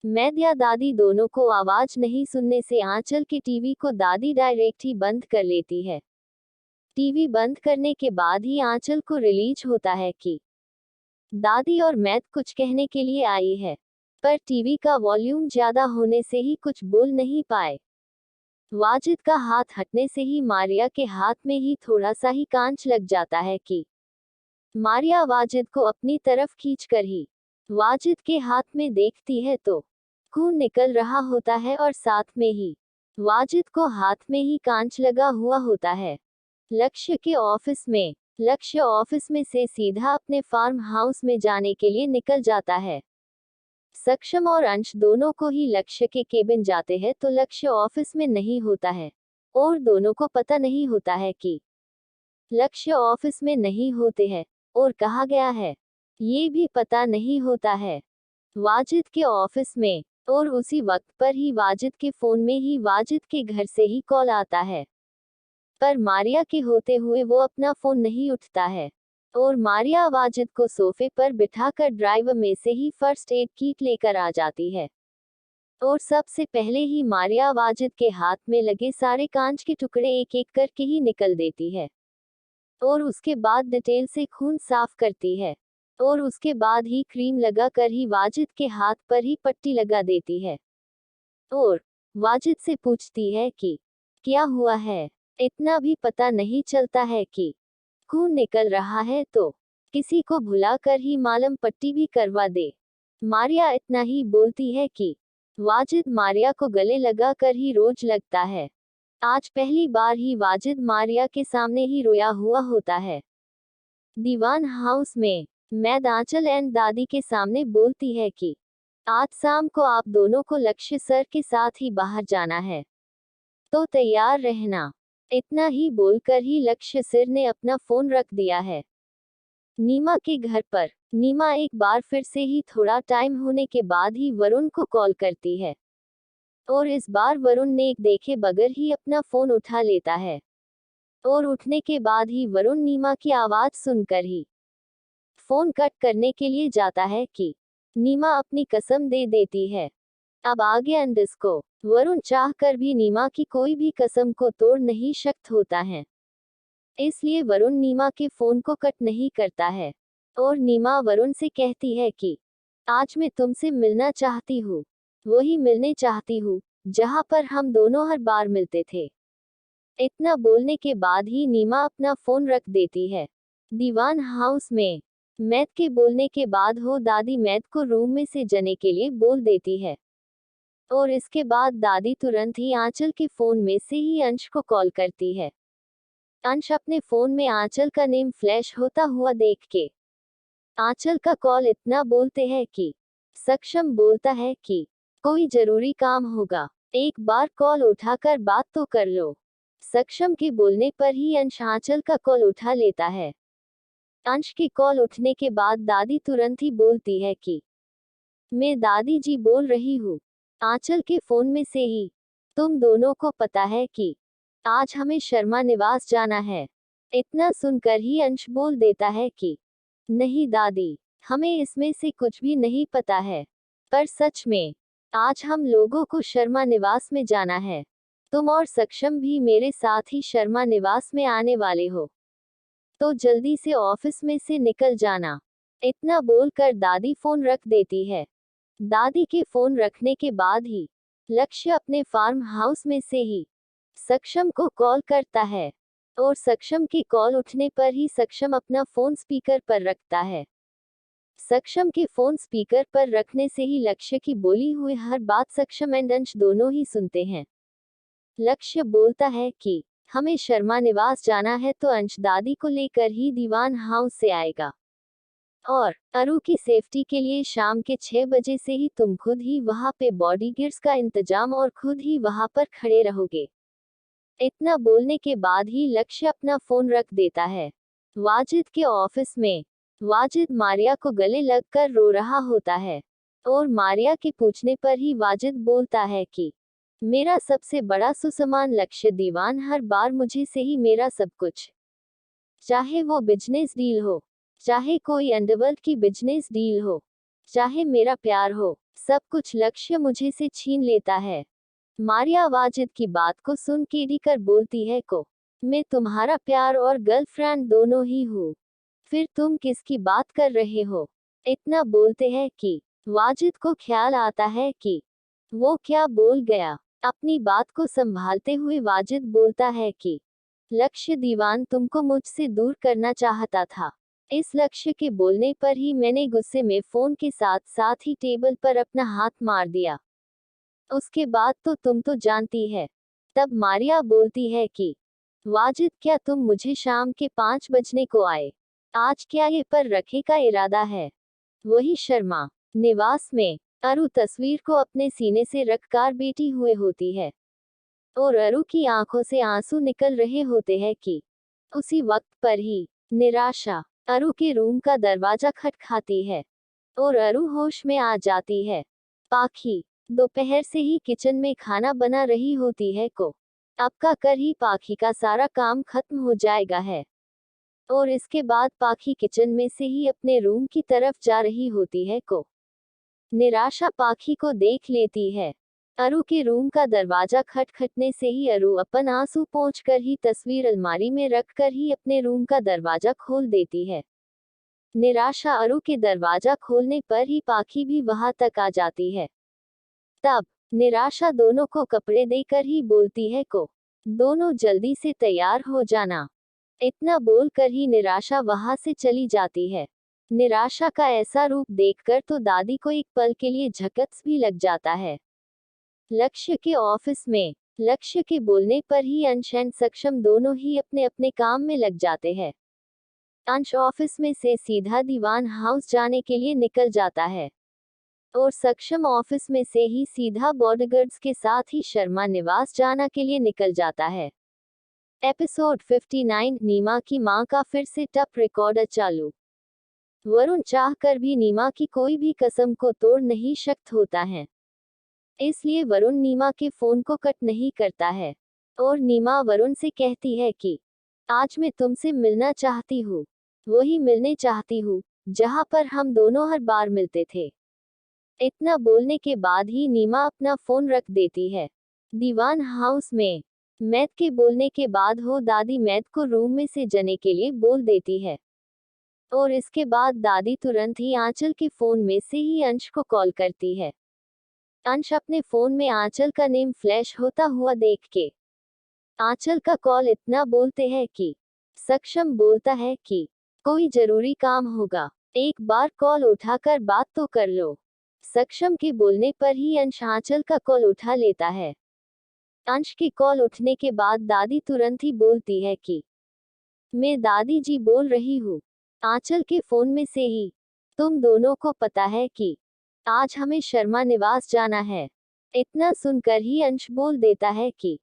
मैड या दादी दोनों को आवाज नहीं सुनने से आंचल के टीवी को दादी डायरेक्ट ही बंद कर लेती है। टीवी बंद करने के बाद ही आंचल को रिलीज होता है कि दादी और मैड कुछ कहने के लिए आई है, पर टीवी का वॉल्यूम ज्यादा होने से ही कुछ बोल नहीं पाए। वाजिद का हाथ हटने से ही मारिया के हाथ में ही थोड़ा सा ही कांच लग जाता है कि मारिया वाजिद को अपनी तरफ खींचकर ही वाजिद के हाथ में देखती है तो खून निकल रहा होता है, और साथ में ही वाजिद को हाथ में ही कांच लगा हुआ होता है। लक्ष्य के ऑफिस में। लक्ष्य ऑफिस में से सीधा अपने फार्म हाउस में जाने के लिए निकल जाता है। सक्षम और अंश दोनों को ही लक्ष्य के केबिन जाते हैं तो लक्ष्य ऑफिस में नहीं होता है और दोनों को पता नहीं होता है कि लक्ष्य ऑफिस में नहीं होते हैं और कहा गया है ये भी पता नहीं होता है। वाजिद के ऑफिस में और उसी वक्त पर ही वाजिद के फोन में ही वाजिद के घर से ही कॉल आता है, पर मारिया के होते हुए वो अपना फोन नहीं उठता है और मारिया वाजिद को सोफे पर बिठाकर ड्राइवर में से ही फर्स्ट एड किट लेकर आ जाती है और सबसे पहले ही मारिया वाजिद के हाथ में लगे सारे कांच के टुकड़े एक एक करके ही निकल देती है और उसके बाद डिटेल से खून साफ करती है और उसके बाद ही क्रीम लगा कर ही वाजिद के हाथ पर ही पट्टी लगा देती है और वाजिद से पूछती है कि क्या हुआ है। इतना भी पता नहीं चलता है कि खून निकल रहा है तो किसी को भुलाकर ही मालम पट्टी भी करवा दे। मारिया इतना ही बोलती है कि वाजिद मारिया को गले लगा कर ही रोज लगता है। आज पहली बार ही वाजिद मारिया के सामने ही रोया हुआ होता है। दीवान हाउस में मैद आंचल एंड दादी के सामने बोलती है कि आज शाम को आप दोनों को लक्ष्य सर के साथ ही बाहर जाना है तो तैयार रहना। इतना ही बोलकर ही लक्ष्य सिर ने अपना फोन रख दिया है। नीमा के घर पर नीमा एक बार फिर से ही थोड़ा टाइम होने के बाद ही वरुण को कॉल करती है और इस बार वरुण ने एक देखे बगैर ही अपना फोन उठा लेता है और उठने के बाद ही वरुण नीमा की आवाज सुनकर ही फोन कट करने के लिए जाता है कि नीमा अपनी कसम दे देती है। अब आगे अंडिस को वरुण चाह कर भी नीमा की कोई भी कसम को तोड़ नहीं शक्त होता है, इसलिए वरुण नीमा के फोन को कट नहीं करता है और नीमा वरुण से कहती है कि आज मैं तुमसे मिलना चाहती हूँ, वही मिलने चाहती हूँ जहाँ पर हम दोनों हर बार मिलते थे। इतना बोलने के बाद ही नीमा अपना फोन रख देती है। दीवान हाउस में मैथ के बोलने के बाद हो दादी मैथ को रूम में से जाने के लिए बोल देती है और इसके बाद दादी तुरंत ही आंचल के फोन में से ही अंश को कॉल करती है। अंश अपने फोन में आंचल का नेम फ्लैश होता हुआ देख के आंचल का कॉल इतना बोलते हैं कि सक्षम बोलता है कि कोई जरूरी काम होगा, एक बार कॉल उठाकर बात तो कर लो। सक्षम के बोलने पर ही अंश आंचल का कॉल उठा लेता है। अंश के कॉल उठने के बाद दादी तुरंत ही बोलती है कि मैं दादी जी बोल रही हूँ आंचल के फोन में से ही। तुम दोनों को पता है कि आज हमें शर्मा निवास जाना है। इतना सुनकर ही अंश बोल देता है कि नहीं दादी, हमें इसमें से कुछ भी नहीं पता है, पर सच में आज हम लोगों को शर्मा निवास में जाना है। तुम और सक्षम भी मेरे साथ ही शर्मा निवास में आने वाले हो, तो जल्दी से ऑफिस में से निकल जाना। इतना बोलकर दादी फोन रख देती है। दादी के फोन रखने के बाद ही लक्ष्य अपने फार्म हाउस में से ही सक्षम को कॉल करता है और सक्षम की कॉल उठने पर ही सक्षम अपना फोन स्पीकर पर रखता है। सक्षम के फोन स्पीकर पर रखने से ही लक्ष्य की बोली हुई हर बात सक्षम एंड अंश दोनों ही सुनते हैं। लक्ष्य बोलता है कि हमें शर्मा निवास जाना है तो अंश दादी को लेकर ही दीवान हाउस से आएगा और अरु की सेफ्टी के लिए शाम के 6 बजे से ही तुम खुद ही वहां पे बॉडीगार्ड्स का इंतजाम और खुद ही वहां पर खड़े रहोगे। इतना बोलने के बाद ही लक्ष्य अपना फोन रख देता है। वाजिद के ऑफिस में वाजिद मारिया को गले लगकर रो रहा होता है और मारिया के पूछने पर ही वाजिद बोलता है कि मेरा सबसे बड़ा सुसमान लक्ष्य दीवान हर बार मुझे से ही मेरा सब कुछ, चाहे वो बिजनेस डील हो, चाहे कोई अंडरवर्ल्ड की बिजनेस डील हो, चाहे मेरा प्यार हो, सब कुछ लक्ष्य मुझे से छीन लेता है। मारिया वाजिद की बात को सुन के डी कर बोलती है को मैं तुम्हारा प्यार और गर्लफ्रेंड दोनों ही हूँ, फिर तुम किसकी बात कर रहे हो। इतना बोलते हैं कि वाजिद को ख्याल आता है कि वो क्या बोल गया। अपनी बात को संभालते हुए वाजिद बोलता है कि लक्ष्य दीवान तुमको मुझसे दूर करना चाहता था। इस लक्ष्य के बोलने पर ही मैंने गुस्से में फोन के साथ साथ ही टेबल पर अपना हाथ मार दिया। उसके बाद तो तुम तो जानती है। तब मारिया बोलती है कि वाजिद, क्या तुम मुझे शाम के 5 बजने को आए? आज क्या ये पर रखे का इरादा है? वही शर्मा निवास में अरु तस्वीर को अपने सीने से रखकर बैठी हुए होती है और अरु की आंखों से आंसू निकल रहे होते हैं कि उसी वक्त पर ही निराशा अरु के रूम का दरवाजा खटखटाती है और अरु होश में आ जाती है। पाखी दोपहर से ही किचन में खाना बना रही होती है को अब का कर ही पाखी का सारा काम खत्म हो जाएगा है और इसके बाद पाखी किचन में से ही अपने रूम की तरफ जा रही होती है को निराशा पाखी को देख लेती है। अरु के रूम का दरवाजा खटखटने से ही अरु अपन आंसू पोंछकर ही तस्वीर अलमारी में रखकर ही अपने रूम का दरवाजा खोल देती है। निराशा अरु के दरवाजा खोलने पर ही पाखी भी वहां तक आ जाती है। तब निराशा दोनों को कपड़े देकर ही बोलती है को दोनों जल्दी से तैयार हो जाना। इतना बोलकर ही निराशा वहां से चली जाती है। निराशा का ऐसा रूप देखकर तो दादी को एक पल के लिए झटका भी लग जाता है। लक्ष्य के ऑफिस में लक्ष्य के बोलने पर ही अंश एंड सक्षम दोनों ही अपने अपने काम में लग जाते हैं। अंश ऑफिस में से सीधा दीवान हाउस जाने के लिए निकल जाता है और सक्षम ऑफिस में से ही सीधा बॉडीगार्ड्स के साथ ही शर्मा निवास जाना के लिए निकल जाता है। एपिसोड 59 नीमा की मां का फिर से टप रिकॉर्डर चालू। वरुण चाहकर भी नीमा की कोई भी कसम को तोड़ नहीं सकता होता है, इसलिए वरुण नीमा के फोन को कट नहीं करता है और नीमा वरुण से कहती है कि आज मैं तुमसे मिलना चाहती हूँ, वही मिलने चाहती हूँ जहाँ पर हम दोनों हर बार मिलते थे। इतना बोलने के बाद ही नीमा अपना फोन रख देती है। दीवान हाउस में मैथ के बोलने के बाद हो दादी मैथ को रूम में से जाने के लिए बोल देती है और इसके बाद दादी तुरंत ही आंचल के फोन में से ही अंश को कॉल करती है। अंश अपने फोन में आंचल का नेम फ्लैश होता हुआ देख के आंचल का कॉल इतना बोलते हैं कि सक्षम बोलता है कि कोई जरूरी काम होगा, एक बार कॉल उठाकर बात तो कर लो। सक्षम के बोलने पर ही अंश आंचल का कॉल उठा लेता है। अंश की कॉल उठने के बाद दादी तुरंत ही बोलती है कि मैं दादी जी बोल रही हूँ आंचल के फोन में से ही। तुम दोनों को पता है कि आज हमें शर्मा निवास जाना है। इतना सुनकर ही अंश बोल देता है कि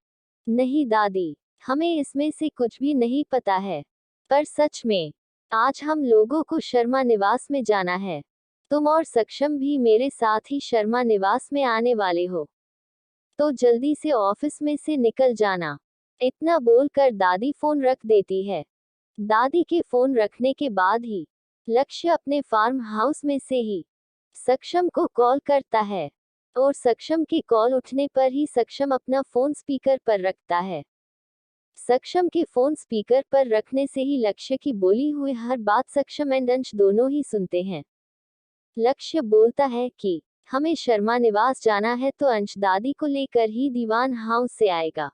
नहीं दादी, हमें इसमें से कुछ भी नहीं पता है, पर सच में आज हम लोगों को शर्मा निवास में जाना है। तुम और सक्षम भी मेरे साथ ही शर्मा निवास में आने वाले हो, तो जल्दी से ऑफिस में से निकल जाना। इतना बोलकर दादी फोन रख देती है। दादी के फोन रखने के बाद ही लक्ष्य अपने फार्म हाउस में से ही सक्षम को कॉल करता है और सक्षम की कॉल उठने पर ही सक्षम अपना फोन स्पीकर पर रखता है। सक्षम के फोन स्पीकर पर रखने से ही लक्ष्य की बोली हुई हर बात सक्षम एंड अंश दोनों ही सुनते हैं। लक्ष्य बोलता है कि हमें शर्मा निवास जाना है, तो अंश दादी को लेकर ही दीवान हाउस से आएगा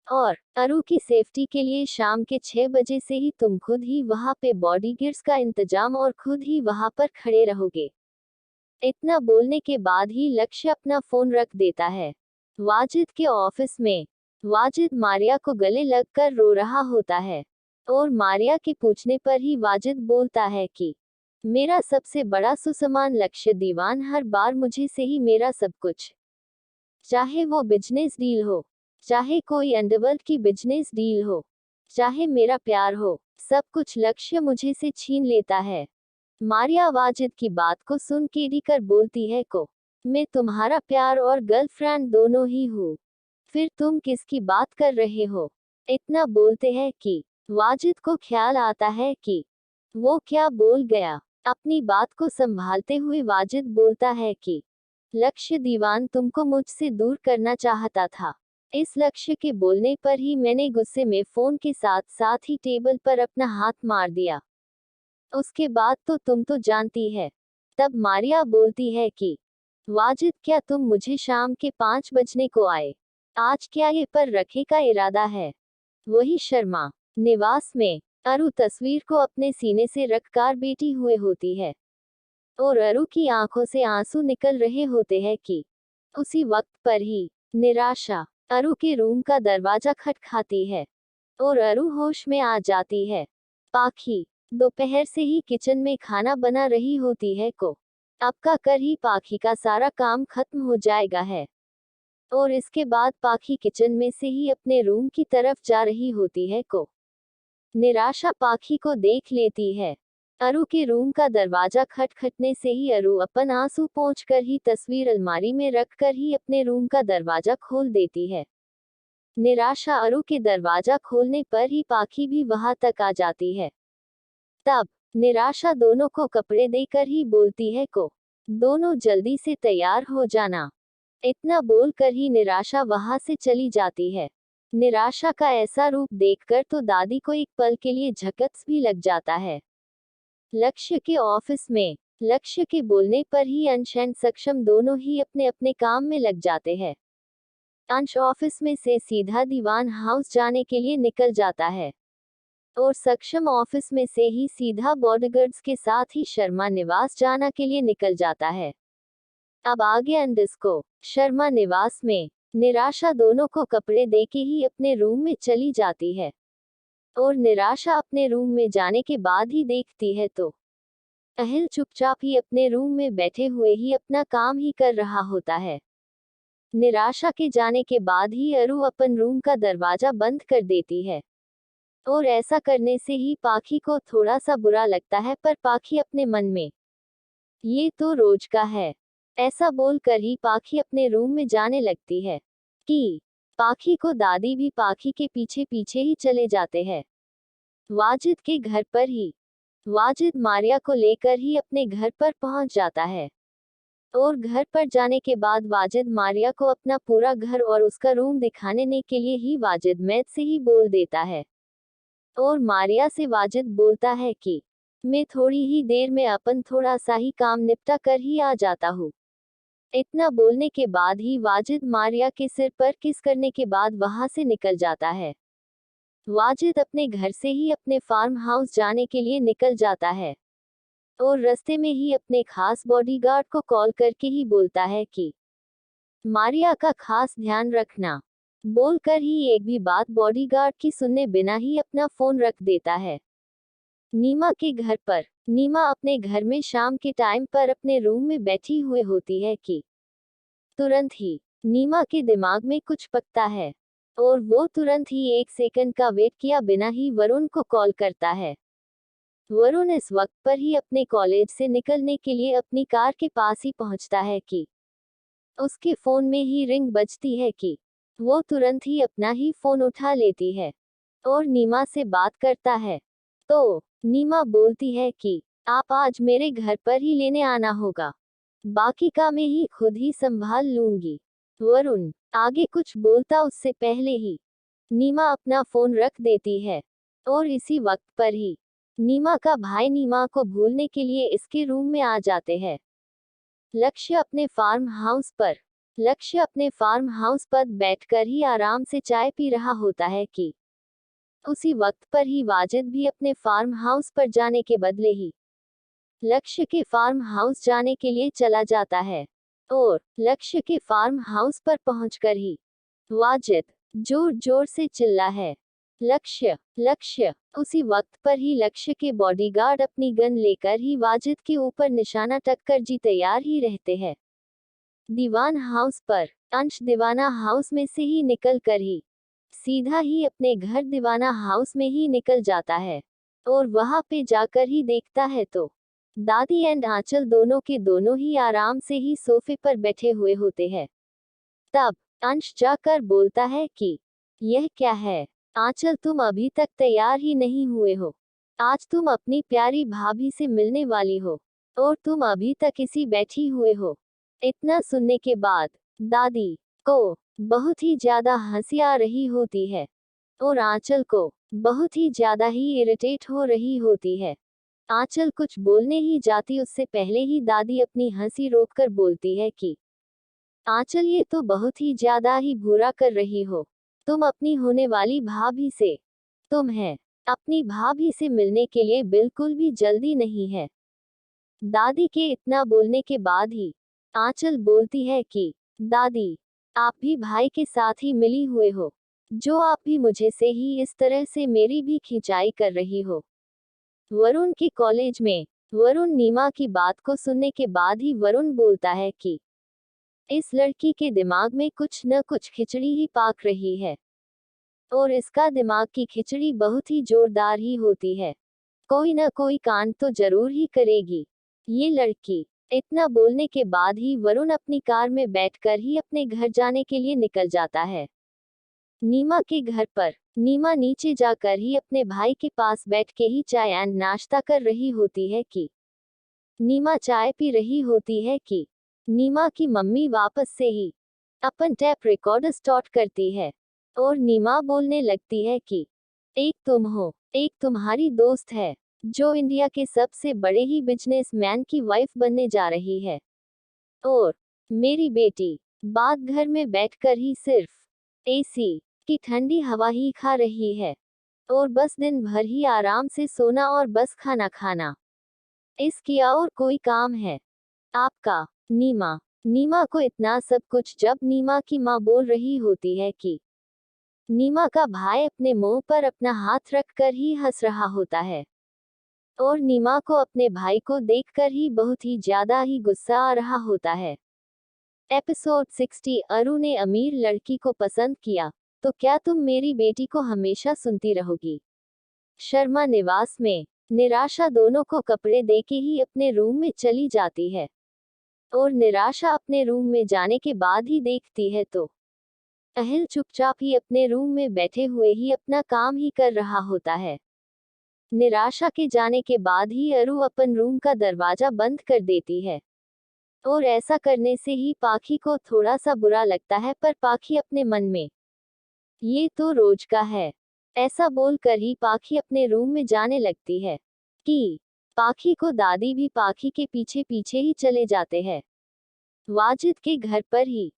और अरु की सेफ्टी के लिए शाम के 6 बजे से ही तुम खुद ही वहां पे बॉडीगार्ड्स का इंतजाम और खुद ही वहां पर खड़े रहोगे। इतना बोलने के बाद ही लक्ष्य अपना फोन रख देता है। वाजिद के ऑफिस में वाजिद मारिया को गले लगकर रो रहा होता है और मारिया के पूछने पर ही वाजिद बोलता है कि मेरा सबसे बड़ा सुसमान लक्ष्य दीवान हर बार मुझे से ही मेरा सब कुछ, चाहे वो बिजनेस डील हो, चाहे कोई अंडरवर्ल्ड की बिजनेस डील हो, चाहे मेरा प्यार हो, सब कुछ लक्ष्य मुझे से छीन लेता है। मारिया वाजिद की बात को सुन के डी कर बोलती है को मैं तुम्हारा प्यार और गर्लफ्रेंड दोनों ही हूँ, फिर तुम किसकी बात कर रहे हो? इतना बोलते हैं कि वाजिद को ख्याल आता है कि वो क्या बोल गया। अपनी बात को संभालते हुए वाजिद बोलता है कि लक्ष्य दीवान तुमको मुझसे दूर करना चाहता था। इस लक्ष्य के बोलने पर ही मैंने गुस्से में फोन के साथ साथ ही टेबल पर अपना हाथ मार दिया। उसके बाद तो तुम तो जानती है। तब मारिया बोलती है कि वाजिद, क्या तुम मुझे शाम के 5 बजने को आए? आज क्या ये पर रखे का इरादा है? वही शर्मा निवास में अरु तस्वीर को अपने सीने से रखकर बैठी हुए होती है और अरु की आंखों से आंसू निकल रहे होते हैं कि उसी वक्त पर ही निराशा अरु के रूम का दरवाजा खटखटाती है और अरु होश में आ जाती है। पाखी दोपहर से ही किचन में खाना बना रही होती है को अब का कर ही पाखी का सारा काम खत्म हो जाएगा है। और इसके बाद पाखी किचन में से ही अपने रूम की तरफ जा रही होती है को निराशा पाखी को देख लेती है। अरु के रूम का दरवाजा खटखटने से ही अरु अपन आंसू पोंछकर ही तस्वीर अलमारी में रखकर ही अपने रूम का दरवाजा खोल देती है। निराशा अरु के दरवाजा खोलने पर ही पाखी भी वहां तक आ जाती है। तब निराशा दोनों को कपड़े देकर ही बोलती है को दोनों जल्दी से तैयार हो जाना। इतना बोलकर ही निराशा वहां से चली जाती है। निराशा का ऐसा रूप देखकर तो दादी को एक पल के लिए झटका भी लग जाता है। लक्ष्य के ऑफिस में लक्ष्य के बोलने पर ही अंश एंड सक्षम दोनों ही अपने अपने काम में लग जाते हैं। अंश ऑफिस में से सीधा दीवान हाउस जाने के लिए निकल जाता है और सक्षम ऑफिस में से ही सीधा बॉडीगार्ड्स के साथ ही शर्मा निवास जाना के लिए निकल जाता है। अब आगे अंडिस्को शर्मा निवास में निराशा दोनों को कपड़े देके ही अपने रूम में चली जाती है और निराशा अपने रूम में जाने के बाद ही देखती है तो अहिल चुपचाप ही अपने रूम में बैठे हुए ही अपना काम ही कर रहा होता है। निराशा के जाने के बाद ही अरु अपन रूम का दरवाजा बंद कर देती है और ऐसा करने से ही पाखी को थोड़ा सा बुरा लगता है, पर पाखी अपने मन में ये तो रोज का है ऐसा बोलकर ही पाखी अपने रूम में जाने लगती है कि पाखी को दादी भी पाखी के पीछे पीछे ही चले जाते हैं। वाजिद के घर पर ही वाजिद मारिया को लेकर ही अपने घर पर पहुंच जाता है और घर पर जाने के बाद वाजिद मारिया को अपना पूरा घर और उसका रूम दिखाने के लिए ही वाजिद मैथ से ही बोल देता है और मारिया से वाजिद बोलता है कि मैं थोड़ी ही देर में अपन थोड़ा सा ही काम निपटा कर ही आ जाता हूँ। इतना बोलने के बाद ही वाजिद मारिया के सिर पर किस करने के बाद वहां से निकल जाता है। वाजिद अपने घर से ही अपने फार्म हाउस जाने के लिए निकल जाता है और रास्ते में ही अपने खास बॉडीगार्ड को कॉल करके ही बोलता है कि मारिया का खास ध्यान रखना। बोलकर ही एक भी बात बॉडीगार्ड की सुनने बिना ही अपना फोन रख देता है। नीमा के घर पर नीमा अपने घर में शाम के टाइम पर अपने रूम में बैठी हुए होती है कि तुरंत ही नीमा के दिमाग में कुछ पकता है और वो तुरंत ही 1 सेकंड का वेट किया बिना ही वरुण को कॉल करता है। वरुण इस वक्त पर ही अपने कॉलेज से निकलने के लिए अपनी कार के पास ही पहुंचता है कि उसके फोन में ही रिंग बजती है कि वो तुरंत ही अपना ही फोन उठा लेती है और नीमा से बात करता है। तो नीमा बोलती है कि आप आज मेरे घर पर ही लेने आना होगा, बाकी का मैं ही खुद ही संभाल लूंगी। वरुण आगे कुछ बोलता उससे पहले ही नीमा अपना फोन रख देती है और इसी वक्त पर ही नीमा का भाई नीमा को भूलने के लिए इसके रूम में आ जाते हैं। लक्ष्य अपने फार्म हाउस पर बैठकर ही आराम से चाय पी रहा होता है कि उसी वक्त पर ही वाजिद भी अपने फार्म हाउस पर जाने के बदले ही लक्ष्य के फार्म हाउस जाने के लिए चला जाता है और लक्ष्य के फार्म हाउस पर पहुंचकर ही वाजिद जोर जोर से चिल्ला है, लक्ष्य लक्ष्य। उसी वक्त पर ही लक्ष्य के बॉडीगार्ड अपनी गन लेकर ही वाजिद के ऊपर निशाना टक्कर जी तैयार ही रहते हैं। दीवान हाउस पर अंश दीवाना हाउस में से ही निकल कर ही सीधा ही अपने घर दीवाना हाउस में ही निकल जाता है और वहां पे जाकर ही देखता है तो दादी एंड आंचल दोनों के दोनों ही आराम से ही सोफे पर बैठे हुए होते हैं। तब अंश जाकर बोलता है कि यह क्या है आंचल, तुम अभी तक तैयार ही नहीं हुए हो। आज तुम अपनी प्यारी भाभी से मिलने वाली हो और तुम अभी तक इसी बैठी हुए हो। इतना सुनने के बाद दादी को बहुत ही ज्यादा हंसी आ रही होती है और आंचल को बहुत ही ज्यादा ही इरिटेट हो रही होती है। आंचल कुछ बोलने ही जाती उससे पहले ही दादी अपनी हंसी रोककर बोलती है कि आंचल, ये तो बहुत ही ज्यादा ही बुरा कर रही हो। तुम अपनी होने वाली भाभी से तुम्हें अपनी भाभी से मिलने के लिए बिल्कुल भी जल्दी नहीं है। दादी के इतना बोलने के बाद ही आंचल बोलती है कि दादी, आप भी भाई के साथ ही मिली हुए हो। जो आप भी मुझे से ही इस तरह से मेरी भी खिंचाई कर रही हो। वरुण के कॉलेज में वरुण नीमा की बात को सुनने के बाद ही वरुण बोलता है कि इस लड़की के दिमाग में कुछ न कुछ खिचड़ी ही पाक रही है, और इसका दिमाग की खिचड़ी बहुत ही जोरदार ही होती है। कोई न कोई कांड तो जरूर ही करेगी ये लड़की। इतना बोलने के बाद ही वरुण अपनी कार में बैठकर ही अपने घर जाने के लिए निकल जाता है। नीमा के घर पर नीमा नीचे जाकर ही अपने भाई के पास बैठ के ही चाय एंड नाश्ता कर रही होती है कि नीमा चाय पी रही होती है कि नीमा की मम्मी वापस से ही अपन टैप रिकॉर्डर स्टार्ट करती है, और नीमा बोलने लगती है कि एक तुम हो, एक तुम्हारी दोस्त है जो इंडिया के सबसे बड़े ही बिजनेसमैन की वाइफ बनने जा रही है, और मेरी बेटी बात घर में बैठकर ही सिर्फ एसी की ठंडी हवा ही खा रही है, और बस दिन भर ही आराम से सोना और बस खाना खाना, इसकी और कोई काम है आपका। नीमा नीमा को इतना सब कुछ जब नीमा की माँ बोल रही होती है कि नीमा का भाई अपने मुंह पर अपना हाथ रखकर ही हंस रहा होता है, और नीमा को अपने भाई को देखकर ही बहुत ही ज्यादा ही गुस्सा आ रहा होता है। एपिसोड 60 अरु ने अमीर लड़की को पसंद किया तो क्या तुम मेरी बेटी को हमेशा सुनती रहोगी। शर्मा निवास में निराशा दोनों को कपड़े देके ही अपने रूम में चली जाती है, और निराशा अपने रूम में जाने के बाद ही देखती है तो अहिल चुपचाप ही अपने रूम में बैठे हुए ही अपना काम ही कर रहा होता है। निराशा के जाने के बाद ही अरु अपन रूम का दरवाजा बंद कर देती है, और ऐसा करने से ही पाखी को थोड़ा सा बुरा लगता है, पर पाखी अपने मन में ये तो रोज का है ऐसा बोलकर ही पाखी अपने रूम में जाने लगती है कि पाखी को दादी भी पाखी के पीछे पीछे ही चले जाते हैं। वाजिद के घर पर ही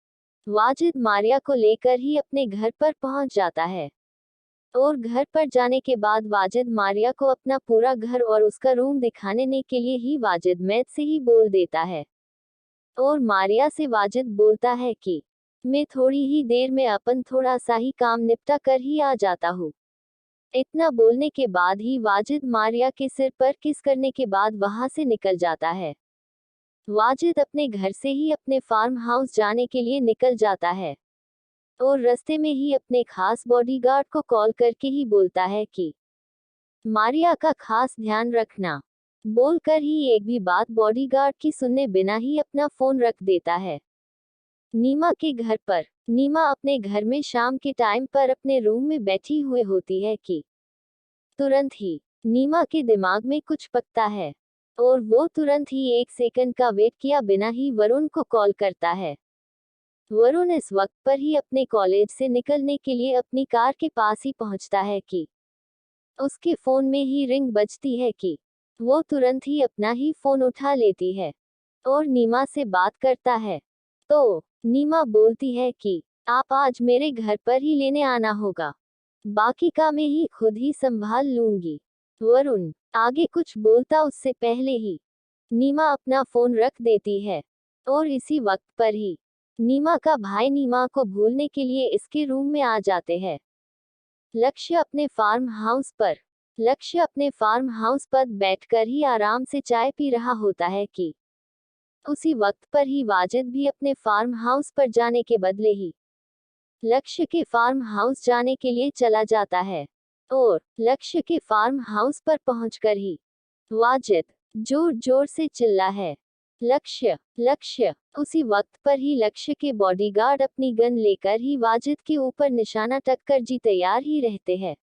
वाजिद मारिया को लेकर ही अपने घर पर पहुंच जाता है, और घर पर जाने के बाद वाजिद मारिया को अपना पूरा घर और उसका रूम दिखाने के लिए ही वाजिद मैथ से ही बोल देता है, और मारिया से वाजिद बोलता है कि मैं थोड़ी ही देर में अपन थोड़ा सा ही काम निपटा कर ही आ जाता हूँ। इतना बोलने के बाद ही वाजिद मारिया के सिर पर किस करने के बाद वहां से निकल जाता है। वाजिद अपने घर से ही अपने फार्म हाउस जाने के लिए निकल जाता है, और रास्ते में ही अपने खास बॉडीगार्ड को कॉल करके ही बोलता है कि मारिया का खास ध्यान रखना, बोलकर ही एक भी बात बॉडीगार्ड की सुनने बिना ही अपना फोन रख देता है। नीमा के घर पर नीमा अपने घर में शाम के टाइम पर अपने रूम में बैठी हुई होती है कि तुरंत ही नीमा के दिमाग में कुछ पकता है, और वो तुरंत ही 1 सेकंड का वेट किया बिना ही वरुण को कॉल करता है। वरुण इस वक्त पर ही अपने कॉलेज से निकलने के लिए अपनी कार के पास ही पहुंचता है कि उसके फोन में ही रिंग बजती है कि वो तुरंत ही अपना ही फोन उठा लेती है और नीमा से बात करता है। तो नीमा बोलती है कि आप आज मेरे घर पर ही लेने आना होगा, बाकी का मैं ही खुद ही संभाल लूंगी। वरुण आगे कुछ बोलता उससे पहले ही नीमा अपना फोन रख देती है, और इसी वक्त पर ही नीमा का भाई नीमा को भूलने के लिए इसके रूम में आ जाते हैं। लक्ष्य अपने फार्म हाउस पर बैठकर ही आराम से चाय पी रहा होता है कि उसी वक्त पर ही वाजिद भी अपने फार्म हाउस पर जाने के बदले ही लक्ष्य के फार्म हाउस जाने के लिए चला जाता है, और लक्ष्य के फार्म हाउस पर पहुंचकर ही वाजिद जोर जोर से चिल्ला है, लक्ष्य लक्ष्य। उसी वक्त पर ही लक्ष्य के बॉडीगार्ड अपनी गन लेकर ही वाजिद के ऊपर निशाना टक्कर जी तैयार ही रहते हैं।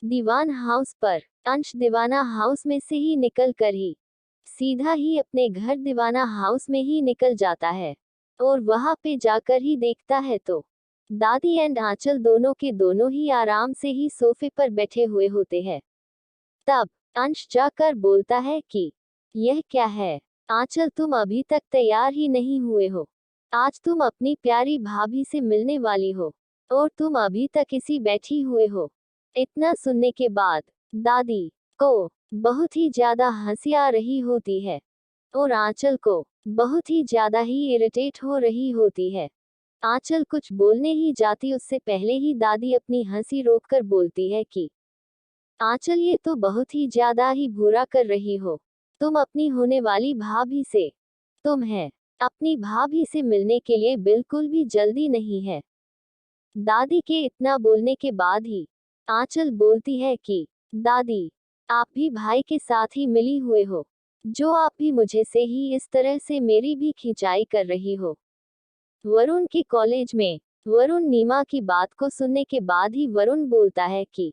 दीवान हाउस पर अंश दीवाना हाउस में से ही निकल कर ही सीधा ही अपने घर दीवाना हाउस में ही निकल जाता है, और वहां पे जाकर ही देखता है तो दादी एंड आंचल दोनों के दोनों ही आराम से ही सोफे पर बैठे हुए होते हैं। तब अंश जाकर बोलता है कि यह क्या है आंचल, तुम अभी तक तैयार ही नहीं हुए हो। आज तुम अपनी प्यारी भाभी से मिलने वाली हो, और तुम अभी तक इसी बैठी हुए हो। इतना सुनने के बाद दादी को बहुत ही ज्यादा हंसी आ रही होती है, और आंचल को बहुत ही ज्यादा ही इरिटेट हो रही होती है। आंचल कुछ बोलने ही जाती उससे पहले ही दादी अपनी हंसी रोककर बोलती है कि आंचल ये तो बहुत ही ज्यादा ही बुरा कर रही हो। तुम अपनी होने वाली भाभी से तुम्हें अपनी भाभी से मिलने के लिए बिल्कुल भी जल्दी नहीं है। दादी के इतना बोलने के बाद ही आंचल बोलती है कि दादी, आप भी भाई के साथ ही मिली हुए हो, जो आप भी मुझे से ही इस तरह से मेरी भी खिंचाई कर रही हो। वरुण के कॉलेज में वरुण नीमा की बात को सुनने के बाद ही वरुण बोलता है कि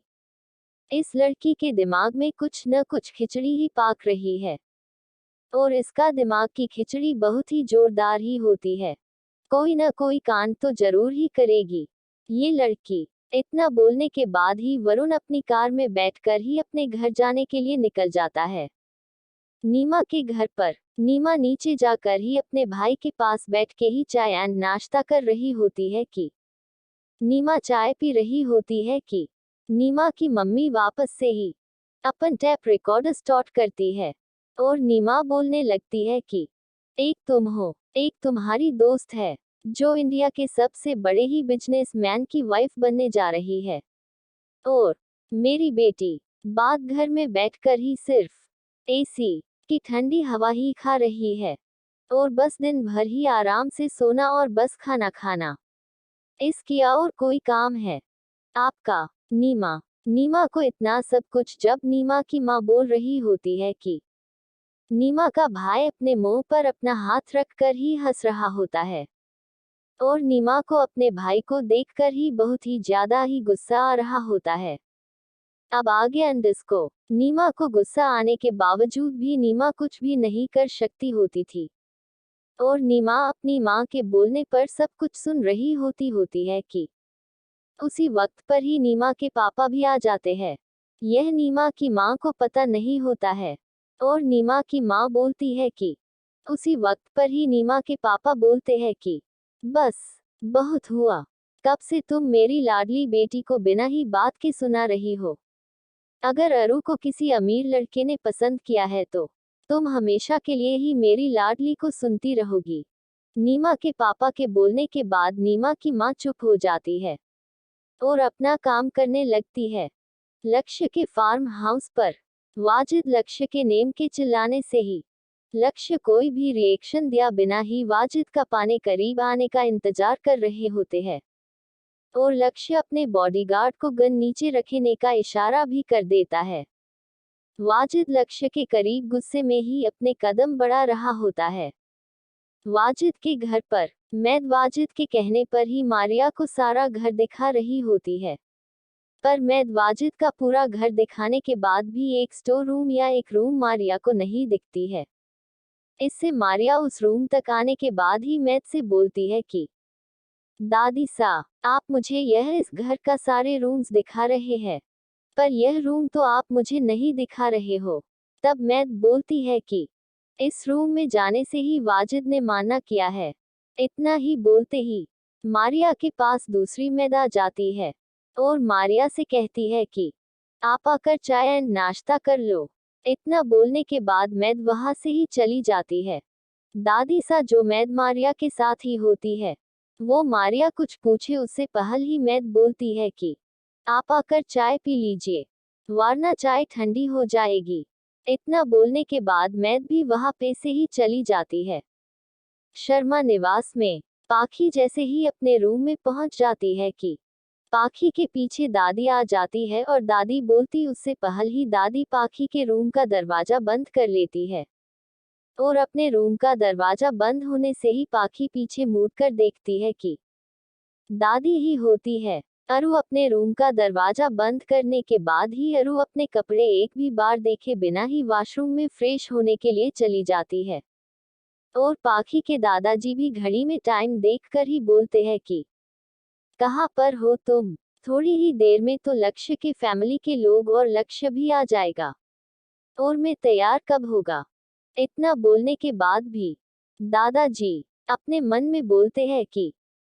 इस लड़की के दिमाग में कुछ न कुछ खिचड़ी ही पाक रही है, और इसका दिमाग की खिचड़ी बहुत ही जोरदार ही होती है। कोई न कोई कांड तो जरूर ही करेगी ये लड़की। इतना बोलने के बाद ही वरुण अपनी कार में बैठकर ही अपने घर जाने के लिए निकल जाता है। नीमा के घर पर नीमा नीचे जाकर ही अपने भाई के पास बैठ के ही चाय एंड नाश्ता कर रही होती है कि नीमा चाय पी रही होती है कि नीमा की मम्मी वापस से ही अपन टैप रिकॉर्डर स्टार्ट करती है, और नीमा बोलने लगती है कि एक तुम हो, एक तुम्हारी दोस्त है, जो इंडिया के सबसे बड़े ही बिजनेसमैन की वाइफ बनने जा रही है, और मेरी बेटी बात घर में बैठकर ही सिर्फ एसी की ठंडी हवा ही खा रही है, और बस दिन भर ही आराम से सोना और बस खाना खाना, इसकी और कोई काम है आपका। नीमा नीमा को इतना सब कुछ जब नीमा की माँ बोल रही होती है कि नीमा का भाई अपने मुंह पर अपना हाथ रखकर ही हंस रहा होता है, और नीमा को अपने भाई को देखकर ही बहुत ही ज्यादा ही गुस्सा आ रहा होता है। अब आगे अंडिस को नीमा को गुस्सा आने के बावजूद भी नीमा कुछ भी नहीं कर सकती होती थी, और नीमा अपनी माँ के बोलने पर सब कुछ सुन रही होती है कि उसी वक्त पर ही नीमा के पापा भी आ जाते हैं। यह नीमा की माँ को पता नहीं होता है, और नीमा की माँ बोलती है कि उसी वक्त पर ही नीमा के पापा बोलते हैं कि बस बहुत हुआ, कब से तुम मेरी लाडली बेटी को बिना ही बात के सुना रही हो। अगर अरु को किसी अमीर लड़के ने पसंद किया है तो तुम हमेशा के लिए ही मेरी लाडली को सुनती रहोगी। नीमा के पापा के बोलने के बाद नीमा की माँ चुप हो जाती है और अपना काम करने लगती है। लक्ष्य के फार्म हाउस पर वाजिद लक्ष्य के नेम के चिल्लाने से ही लक्ष्य कोई भी रिएक्शन दिया बिना ही वाजिद का पाने करीब आने का इंतजार कर रहे होते हैं, और लक्ष्य अपने बॉडीगार्ड को गन नीचे रखने का इशारा भी कर देता है। वाजिद लक्ष्य के करीब गुस्से में ही अपने कदम बढ़ा रहा होता है। वाजिद के घर पर मैद वाजिद के कहने पर ही मारिया को सारा घर दिखा रही होती है, पर मैद वाजिद का पूरा घर दिखाने के बाद भी एक स्टोर रूम या एक रूम मारिया को नहीं दिखती है। इससे मारिया उस रूम तक आने के बाद ही मैद से बोलती है कि दादी सा, आप मुझे इस घर का सारे रूम्स दिखा रहे हैं, पर यह रूम तो आप मुझे नहीं दिखा रहे हो। तब मैद बोलती है कि इस रूम में जाने से ही वाजिद ने माना किया है। इतना ही बोलते ही मारिया के पास दूसरी मैद आ जाती है और मारिया से कहती है कि आप आकर चाय एंड नाश्ता कर लो। इतना बोलने के बाद मैद वहां से ही चली जाती है। दादी सा, जो मैद मारिया के साथ ही होती है, वो मारिया कुछ पूछे उससे पहल ही मैद बोलती है कि आप आकर चाय पी लीजिए, वरना चाय ठंडी हो जाएगी। इतना बोलने के बाद मैद भी वहां पे से ही चली जाती है। शर्मा निवास में पाखी जैसे ही अपने रूम में पहुंच जाती है कि पाखी के पीछे दादी आ जाती है, और दादी बोलती उससे पहल ही दादी पाखी के रूम का दरवाजा बंद कर लेती है, और अपने रूम का दरवाजा बंद होने से ही पाखी पीछे मुड़कर देखती है कि दादी ही होती है। अरु अपने रूम का दरवाजा बंद करने के बाद ही अरु अपने कपड़े एक भी बार देखे बिना ही वॉशरूम में फ्रेश होने के लिए चली जाती है, और पाखी के दादाजी भी घड़ी में टाइम देखकर ही बोलते हैं कि कहाँ पर हो तुम? थोड़ी ही देर में तो लक्ष्य के फैमिली के लोग और लक्ष्य भी आ जाएगा, और मैं तैयार कब होगा? इतना बोलने के बाद भी दादाजी अपने मन में बोलते हैं कि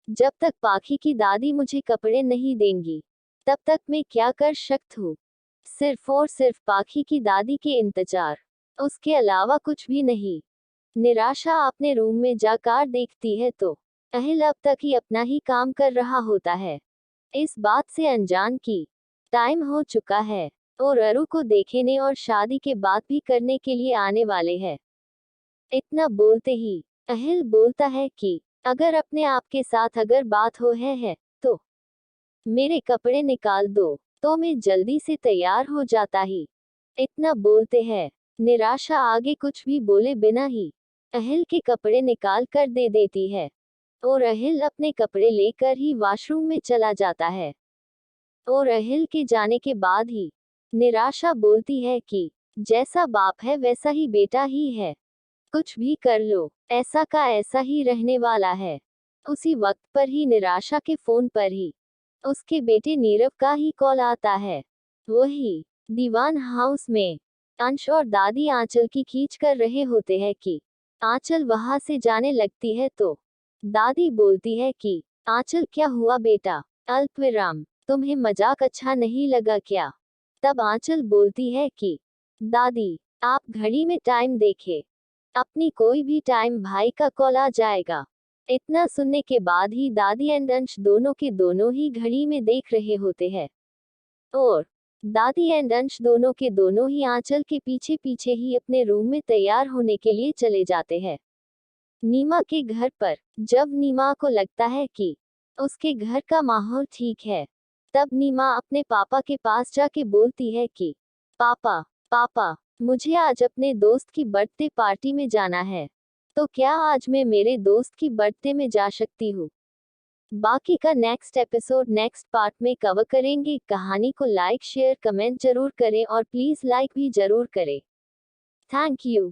जब तक पाखी की दादी मुझे कपड़े नहीं देंगी, तब तक मैं क्या कर सकती हूँ? सिर्फ और सिर्फ पाखी की दादी के इंतजार, उसके अलावा कुछ भी नहीं। निराशा अपने रूम में जाकर देखती है तो अहिल अब तक ही अपना ही काम कर रहा होता है, इस बात से अनजान कि टाइम हो चुका है और अरु को देखने और शादी के बात भी करने के लिए आने वाले हैं। इतना बोलते ही अहिल बोलता है कि अगर अपने आप के साथ अगर बात हो है तो मेरे कपड़े निकाल दो, तो मैं जल्दी से तैयार हो जाता ही। इतना बोलते हैं, निराशा आगे कुछ भी बोले बिना ही अहिल के कपड़े निकाल कर दे देती है और अहिल अपने कपड़े लेकर ही वॉशरूम में चला जाता है। और अहिल के जाने के बाद ही निराशा बोलती है कि जैसा बाप है वैसा ही बेटा ही है, कुछ भी कर लो, ऐसा का ऐसा ही रहने वाला है। उसी वक्त पर ही निराशा के फोन पर ही उसके बेटे नीरव का ही कॉल आता है। वही दीवान हाउस में अंश और दादी आंचल की खींच कर रहे होते हैं कि आंचल वहां से जाने लगती है तो दादी बोलती है कि आंचल क्या हुआ बेटा, अल्पविराम, तुम्हें मजाक अच्छा नहीं लगा क्या? तब आंचल बोलती है कि दादी आप घड़ी में टाइम देखे, अपनी कोई भी टाइम भाई का कॉल आ जाएगा। इतना सुनने के बाद ही दादी एंड अंश दोनों के दोनों ही घड़ी में देख रहे होते हैं और दादी एंड अंश दोनों के दोनों ही आंचल के पीछे पीछे ही अपने रूम में तैयार होने के लिए चले जाते हैं। नीमा के घर पर जब नीमा को लगता है कि उसके घर का माहौल ठीक है, तब नीमा अपने पापा के पास जाके बोलती है कि पापा पापा मुझे आज अपने दोस्त की बर्थडे पार्टी में जाना है, तो क्या आज मैं मेरे दोस्त की बर्थडे में जा सकती हूँ? बाकी का नेक्स्ट एपिसोड नेक्स्ट पार्ट में कवर करेंगे। कहानी को लाइक शेयर कमेंट जरूर करें और प्लीज लाइक भी जरूर करें। Thank you.